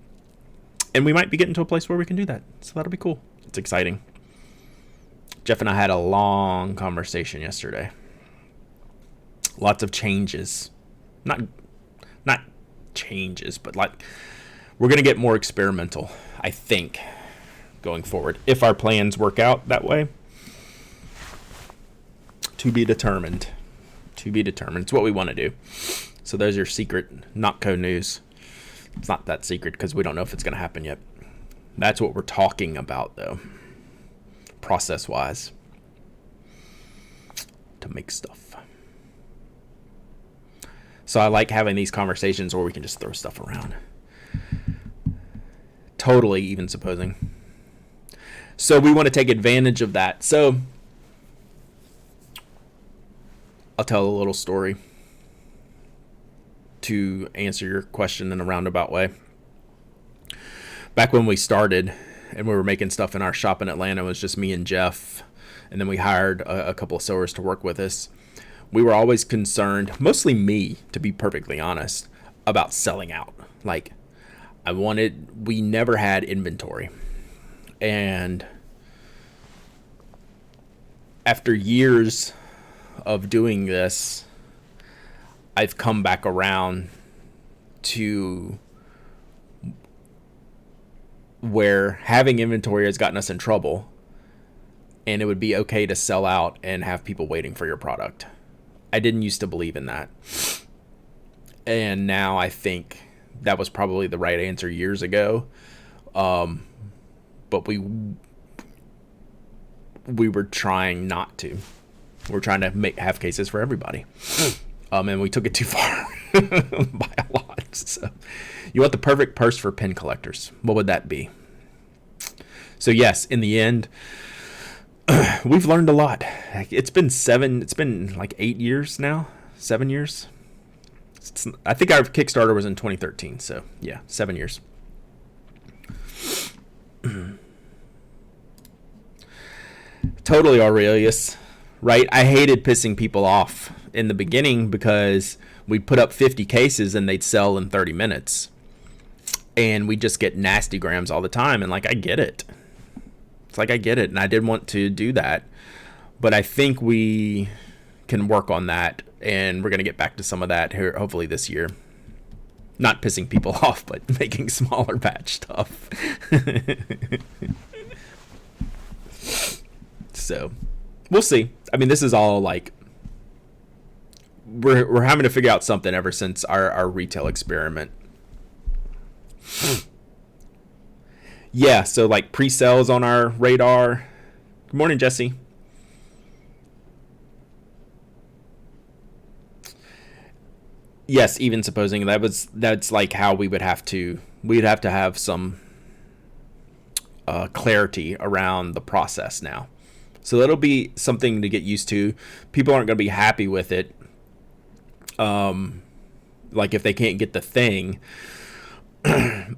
A: And we might be getting to a place where we can do that, so that'll be cool. It's exciting. Jeff and I had a long conversation yesterday. Lots of changes. Not changes, but we're going to get more experimental, I think, going forward, if our plans work out that way. To be determined. It's what we want to do. So there's your secret Knockco news. It's not that secret because we don't know if it's going to happen yet. That's what we're talking about, though, process-wise, to make stuff. So I like having these conversations where we can just throw stuff around. Totally, even supposing. So we want to take advantage of that. So I'll tell a little story to answer your question in a roundabout way. Back when we started and we were making stuff in our shop in Atlanta, it was just me and Jeff, and then we hired a couple of sewers to work with us. we were always concerned, mostly me, to be perfectly honest, about selling out. Like, we never had inventory. And after years of doing this, I've come back around to where having inventory has gotten us in trouble, and it would be okay to sell out and have people waiting for your product. I didn't used to believe in that. And now I think that was probably the right answer years ago. But we were trying not to. We're trying to have cases for everybody. And we took it too far by a lot. So you want the perfect purse for pen collectors. What would that be? So yes, in the end, we've learned a lot. It's been like 8 years now, 7 years. I think our Kickstarter was in 2013. So yeah, 7 years. Totally, Aurelius. Right? I hated pissing people off in the beginning because we'd put up 50 cases and they'd sell in 30 minutes. And we just get nasty grams all the time. And like, I get it. It's like, I get it. And I didn't want to do that. But I think we can work on that. And we're going to get back to some of that here, hopefully this year. Not pissing people off, but making smaller batch stuff. So we'll see. I mean, this is all like, we're having to figure out something ever since our retail experiment. Yeah, so like pre-sales on our radar. Good morning, Jesse. Yes, even supposing that's like how we'd have to have some clarity around the process now. So that'll be something to get used to. People aren't going to be happy with it. Like if they can't get the thing,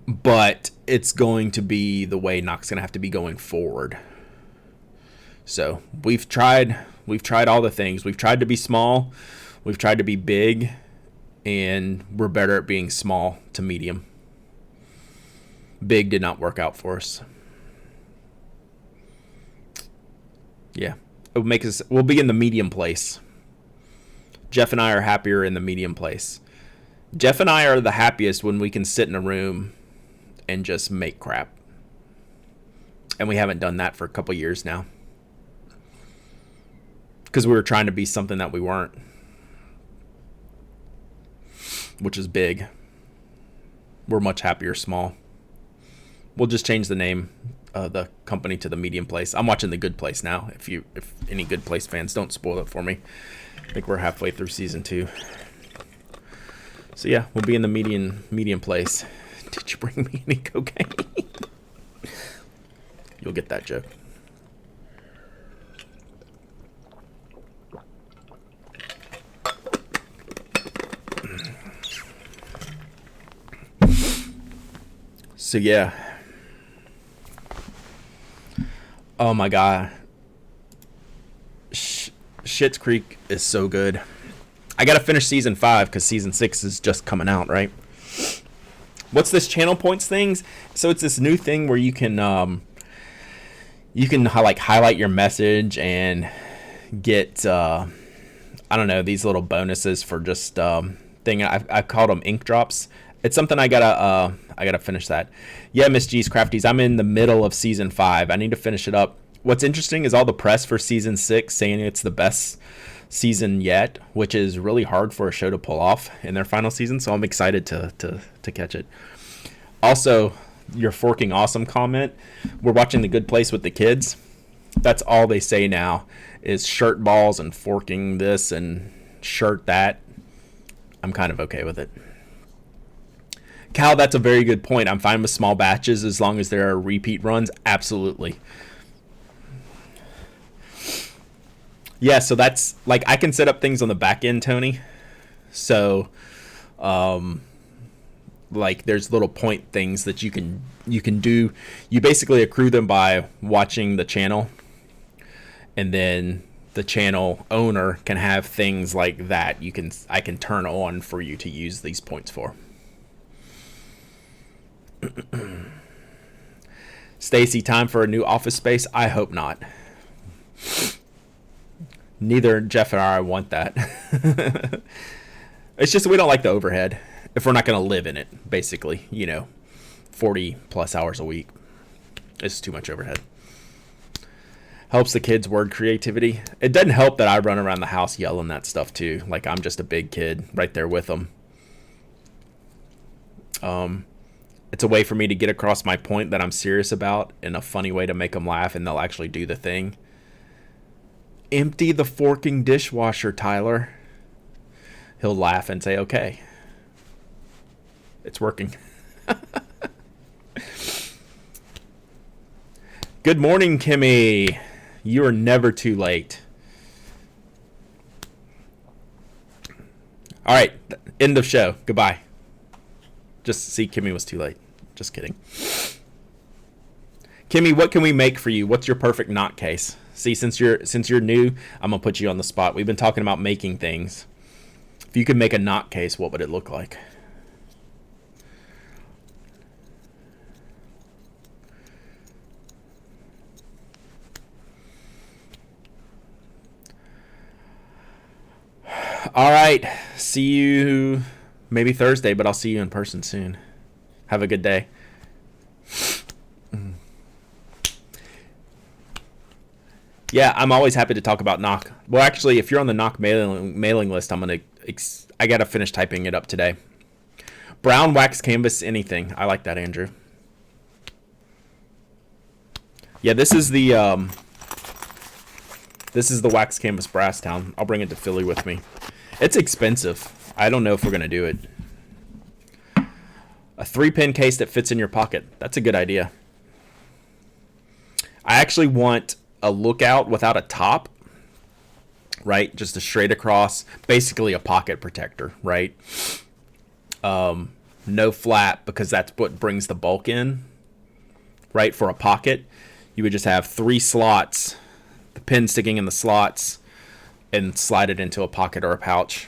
A: but it's going to be the way Knox going to have to be going forward. So we've tried all the things. We've tried to be small. We've tried to be big, and we're better at being small to medium. Big did not work out for us. Yeah, we'll be in the medium place. Jeff and I are happier in the medium place. Jeff and I are the happiest when we can sit in a room and just make crap. And we haven't done that for a couple years now. Because we were trying to be something that we weren't. Which is big. We're much happier small. We'll just change the name of the company to the medium place. I'm watching the Good Place now. If any Good Place fans, don't spoil it for me. I think we're halfway through season 2. So yeah, we'll be in the medium place. Did you bring me any cocaine? You'll get that joke. So yeah. Oh my god. Schitt's Creek is so good. I gotta finish season 5 because season 6 is just coming out, right? What's this channel points things? So it's this new thing where you can like highlight your message and get I don't know, these little bonuses for just thing. I called them ink drops. It's something I gotta finish that. Yeah, Miss G's Crafties, I'm in the middle of season 5. I need to finish it up. What's interesting is all the press for season 6 saying it's the best season yet, which is really hard for a show to pull off in their final season. So I'm excited to catch it. Also, your forking awesome comment. We're watching The Good Place with the kids. That's all they say now is shirt balls and forking this and shirt that. I'm kind of okay with it. Cal, that's a very good point. I'm fine with small batches as long as there are repeat runs. Absolutely. Yeah, so that's like I can set up things on the back end, Tony. So like there's little point things that you can do. You basically accrue them by watching the channel, and then the channel owner can have things like that. I can turn on for you to use these points for. Stacy, time for a new office space? I hope not. Neither Jeff and I want that. It's just we don't like the overhead if we're not going to live in it, basically. 40 plus hours a week. It's too much overhead. Helps the kids' word creativity. It doesn't help that I run around the house yelling that stuff too. Like I'm just a big kid right there with them. It's a way for me to get across my point that I'm serious about in a funny way to make them laugh, and they'll actually do the thing. Empty the forking dishwasher, Tyler. He'll laugh and say, okay. It's working. Good morning, Kimmy. You are never too late. All right, end of show. Goodbye. Just see, Kimmy was too late. Just kidding. Kimmy, what can we make for you? What's your perfect knot case? See, since you're new, I'm gonna put you on the spot. We've been talking about making things. If you could make a knot case, what would it look like? All right. See you maybe Thursday, but I'll see you in person soon. Have a good day. Yeah, I'm always happy to talk about knock. Well, actually, if you're on the knock mailing list, I got to finish typing it up today. Brown wax canvas anything. I like that, Andrew. Yeah, this is the wax canvas Brasstown. I'll bring it to Philly with me. It's expensive. I don't know if we're going to do it. A 3-pin case that fits in your pocket. That's a good idea. I actually want a lookout without a top, right? Just a straight across, basically a pocket protector, right? No flap, because that's what brings the bulk in, right? For a pocket, you would just have 3 slots, the pin sticking in the slots, and slide it into a pocket or a pouch.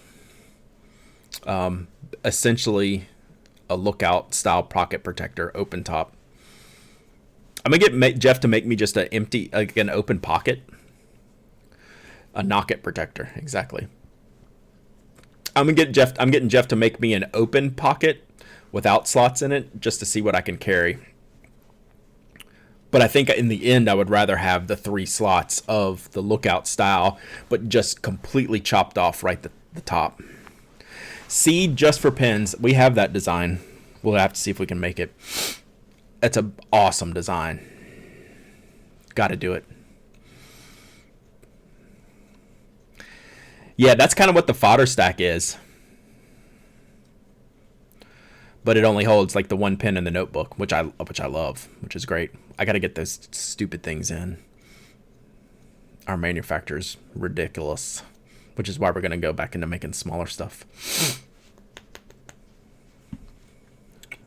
A: Essentially a lookout style pocket protector, open top. I'm gonna get Jeff to make me just an open pocket, a knock-it protector. Exactly. I'm getting Jeff to make me an open pocket without slots in it, just to see what I can carry. But I think in the end, I would rather have the 3 slots of the lookout style, but just completely chopped off right the top. Seed just for pins. We have that design. We'll have to see if we can make it. It's an awesome design. Got to do it. Yeah, that's kind of what the fodder stack is. But it only holds like the 1 pin in the notebook, which I love, which is great. I got to get those stupid things in. Our manufacturer's ridiculous, which is why we're going to go back into making smaller stuff.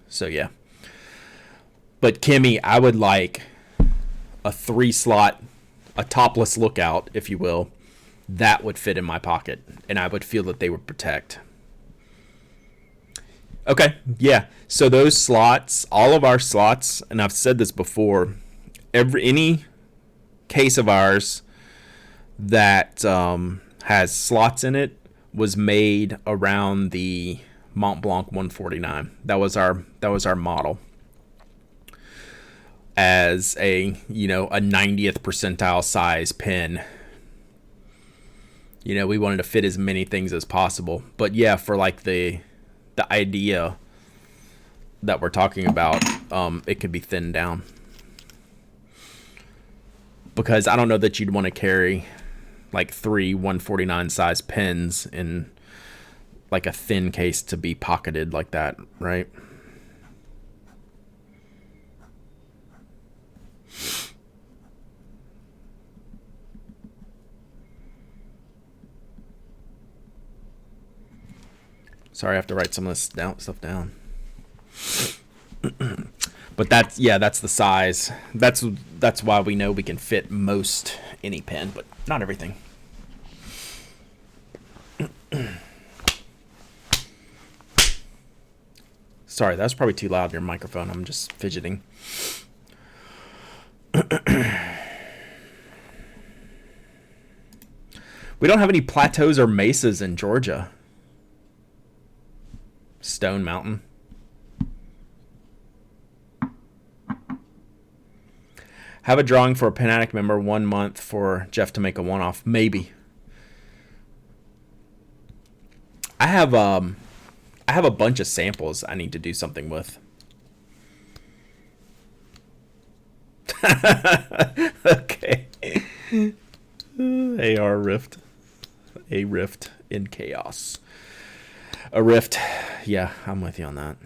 A: So yeah. But Kimmy, I would like a 3-slot, a topless lookout, if you will. That would fit in my pocket, and I would feel that they would protect. Okay, yeah. So those slots, all of our slots, and I've said this before, any case of ours that has slots in it was made around the Mont Blanc 149. That was our model. As a 90th percentile size pin. We wanted to fit as many things as possible. But yeah, for like the idea that we're talking about, it could be thinned down. Because I don't know that you'd want to carry like 3 149 size pins in like a thin case to be pocketed like that, right? Sorry, I have to write some of this stuff down. But that's the size. That's why we know we can fit most any pen, but not everything. Sorry, that was probably too loud in your microphone. I'm just fidgeting. We don't have any plateaus or mesas in Georgia. Stone Mountain. Have a drawing for a Pen Addict member 1 month for Jeff to make a one-off. Maybe. I have a bunch of samples I need to do something with. Okay. AR Rift. A rift in chaos. A rift. Yeah, I'm with you on that.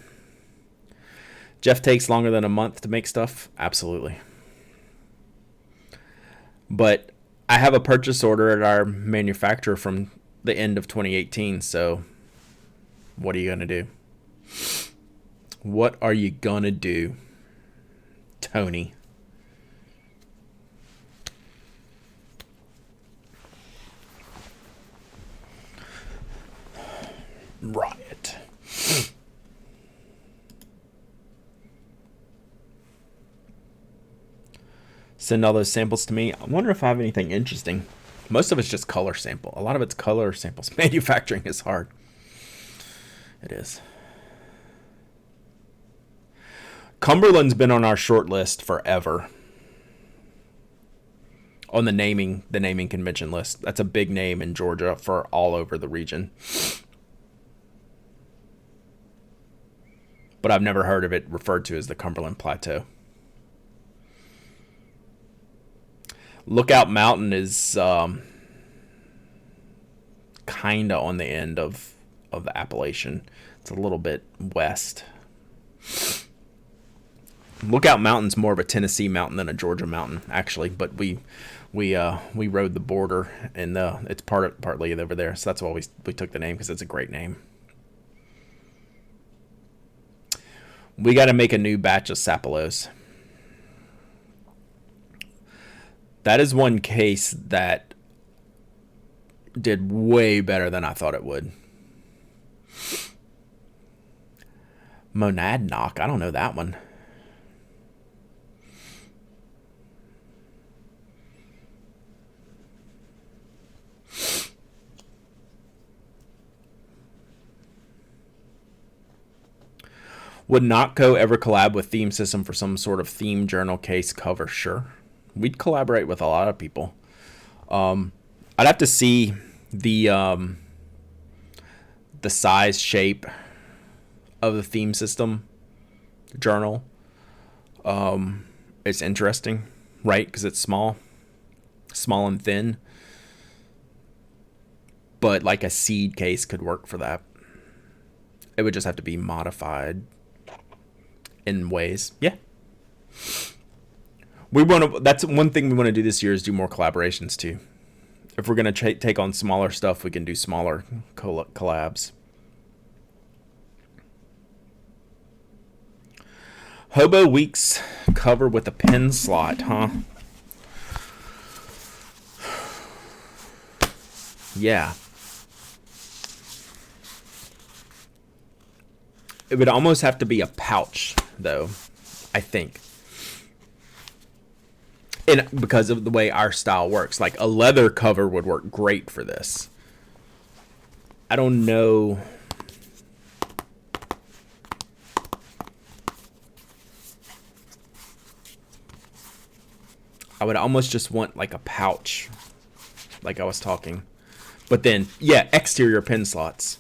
A: Jeff takes longer than a month to make stuff? Absolutely. But I have a purchase order at our manufacturer from the end of 2018, so what are you going to do? What are you going to do, Tony? Riot. Send all those samples to me. I wonder if I have anything interesting. Most of it's just color sample. A lot of it's color samples. Manufacturing is hard. It is. Cumberland's been on our short list forever. On the naming convention list. That's a big name in Georgia for all over the region. But I've never heard of it referred to as the Cumberland Plateau. Lookout Mountain is kind of on the end of the Appalachian. It's a little bit west. Lookout Mountain's more of a Tennessee mountain than a Georgia mountain, actually. But we rode the border, and it's partly over there. So that's why we took the name, because it's a great name. We got to make a new batch of Sapolos. That is one case that did way better than I thought it would. Monadnock, I don't know that one. Would Notco ever collab with Theme System for some sort of theme journal case cover? Sure. We'd collaborate with a lot of people. I'd have to see the size, shape of the Theme System journal. It's interesting, right? Because it's small and thin. But like a seed case could work for that. It would just have to be modified in ways. Yeah. That's one thing we want to do this year, is do more collaborations too. If we're going to take on smaller stuff, we can do smaller collabs. Hobo Weeks cover with a pen slot, huh? Yeah. It would almost have to be a pouch, though, I think. And because of the way our style works. Like, a leather cover would work great for this. I don't know. I would almost just want, like, a pouch. Like I was talking. But then, yeah, exterior pen slots.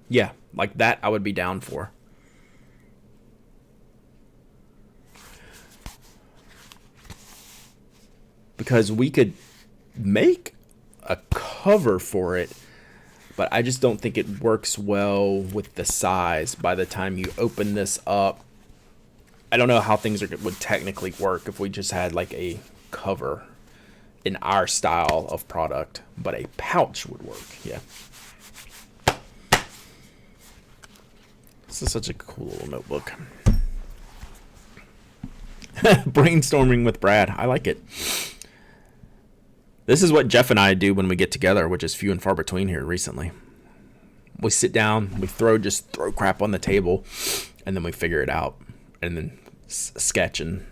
A: Yeah, like that I would be down for. Because we could make a cover for it, but I just don't think it works well with the size by the time you open this up. I don't know how things would technically work if we just had like a cover in our style of product, but a pouch would work, yeah. This is such a cool little notebook. Brainstorming with Brad. I like it. This is what Jeff and I do when we get together, which is few and far between here recently. We sit down, we just throw crap on the table, and then we figure it out, and then sketch, and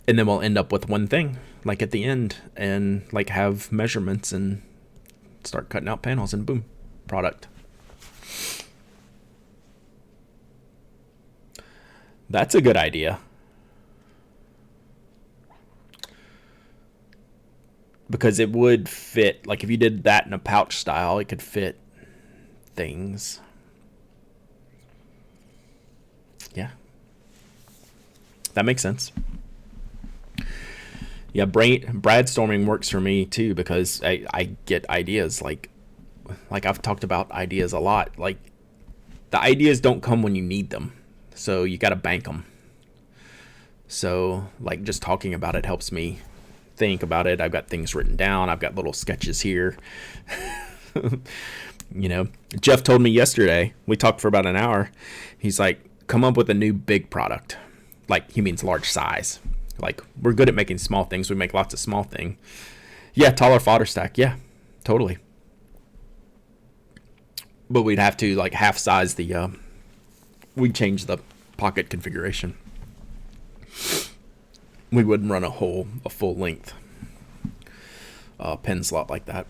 A: then we'll end up with one thing, like at the end, and like have measurements and start cutting out panels, and boom, product. That's a good idea. Because it would fit, like if you did that in a pouch style, it could fit things. Yeah. That makes sense. Yeah, brainstorming works for me too, because I get ideas like I've talked about ideas a lot. Like the ideas don't come when you need them. So you got to bank them. So like just talking about it helps me think about it. I've got things written down. I've got little sketches here. You know, Jeff told me yesterday, we talked for about an hour. He's like, come up with a new big product. Like he means large size. Like we're good at making small things. We make lots of small things. Yeah, taller fodder stack. Yeah, totally. But we'd have to like half size the, we'd change the pocket configuration. We wouldn't run a full length pen slot like that.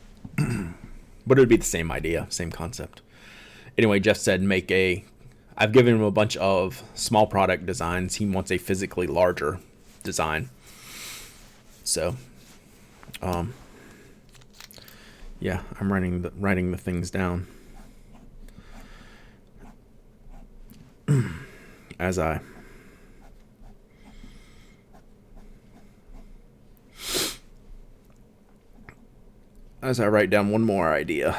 A: But it would be the same idea, same concept. Anyway, Jeff said I've given him a bunch of small product designs. He wants a physically larger design. So, yeah, I'm writing the things down as I write down one more idea.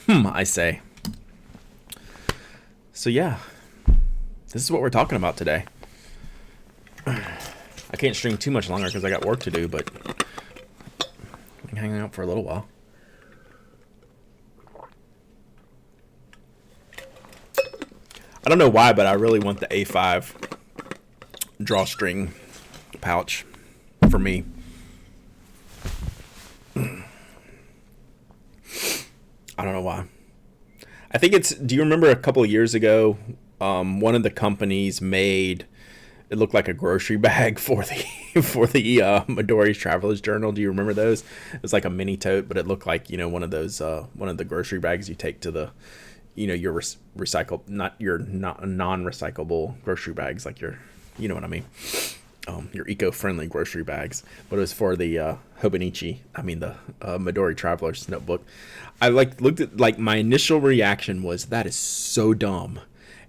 A: I say. So yeah, this is what we're talking about today. I can't stream too much longer because I got work to do, but I'm hanging out for a little while. I don't know why, but I really want the A5 drawstring pouch for me. I don't know why. I think do you remember a couple of years ago, one of the companies made, it looked like a grocery bag for the Midori's Traveler's Journal. Do you remember those? It was like a mini tote, but it looked like, one of those, one of the grocery bags you take to the, your recycle, not non-recyclable grocery bags, like your, you know what I mean? Your eco-friendly grocery bags. But it was for the the Midori Traveler's Notebook. I looked at, my initial reaction was, that is so dumb.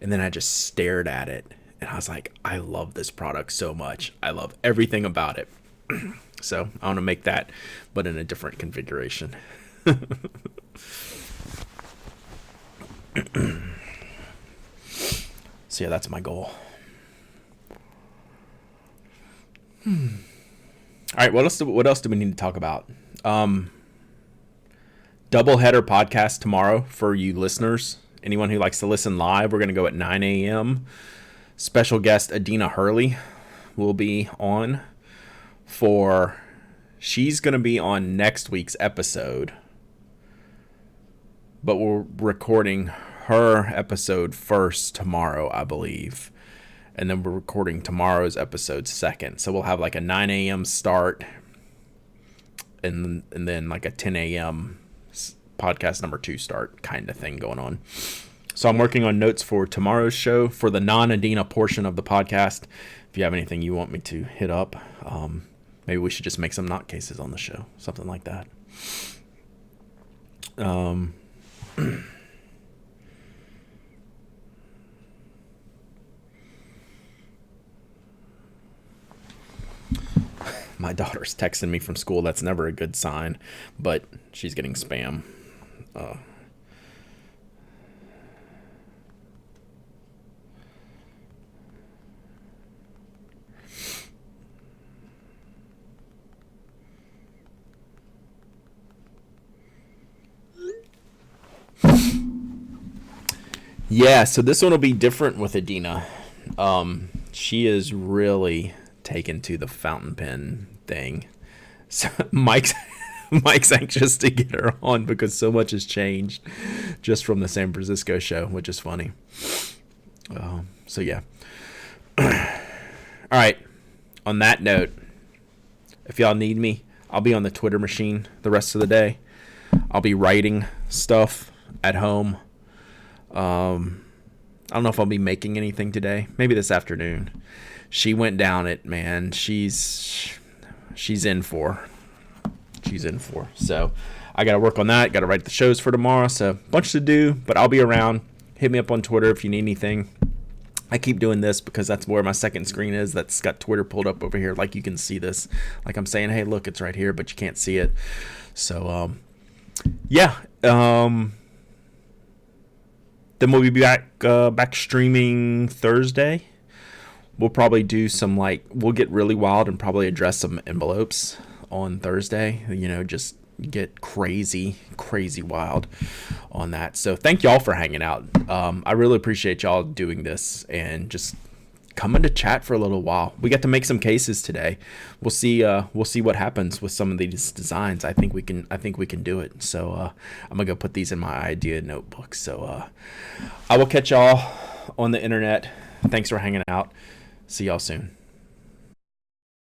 A: And then I just stared at it and I was like, I love this product so much. I love everything about it. So I want to make that, but in a different configuration. So yeah, that's my goal. All right, what else do we need to talk about? Doubleheader podcast tomorrow for you listeners. Anyone who likes to listen live, we're going to go at 9 a.m. Special guest Adina Hurley will be on she's going to be on next week's episode. But we're recording her episode first tomorrow, I believe. And then we're recording tomorrow's episode second. So we'll have like a 9 a.m. start and then like a 10 a.m. podcast number 2 start kind of thing going on. So I'm working on notes for tomorrow's show for the non-Adina portion of the podcast. If you have anything you want me to hit up, maybe we should just make some knot cases on the show. Something like that. My daughter's texting me from school. That's never a good sign, but she's getting spam. Yeah, so this one will be different with Adina. She is really taken to the fountain pen thing. So Mike's anxious to get her on because so much has changed just from the San Francisco show, which is funny. So yeah. All right. On that note, if y'all need me, I'll be on the Twitter machine the rest of the day. I'll be writing stuff at home. I don't know if I'll be making anything today. Maybe this afternoon. She went down it, man. She's in for. She's in for. So I got to work on that. Got to write the shows for tomorrow. So bunch to do, but I'll be around. Hit me up on Twitter if you need anything. I keep doing this because that's where my second screen is. That's got Twitter pulled up over here. Like you can see this. Like I'm saying, hey, look, it's right here, but you can't see it. So, yeah. Then we'll be back streaming Thursday. We'll probably do some we'll get really wild and probably address some envelopes on Thursday. Just get crazy wild on that. So thank y'all for hanging out. I really appreciate y'all doing this and just coming to chat for a little while. We got to make some cases today. We'll see what happens with some of these designs. I think we can do it. So I'm gonna go put these in my idea notebook. So I will catch y'all on the internet. Thanks for hanging out. See y'all soon.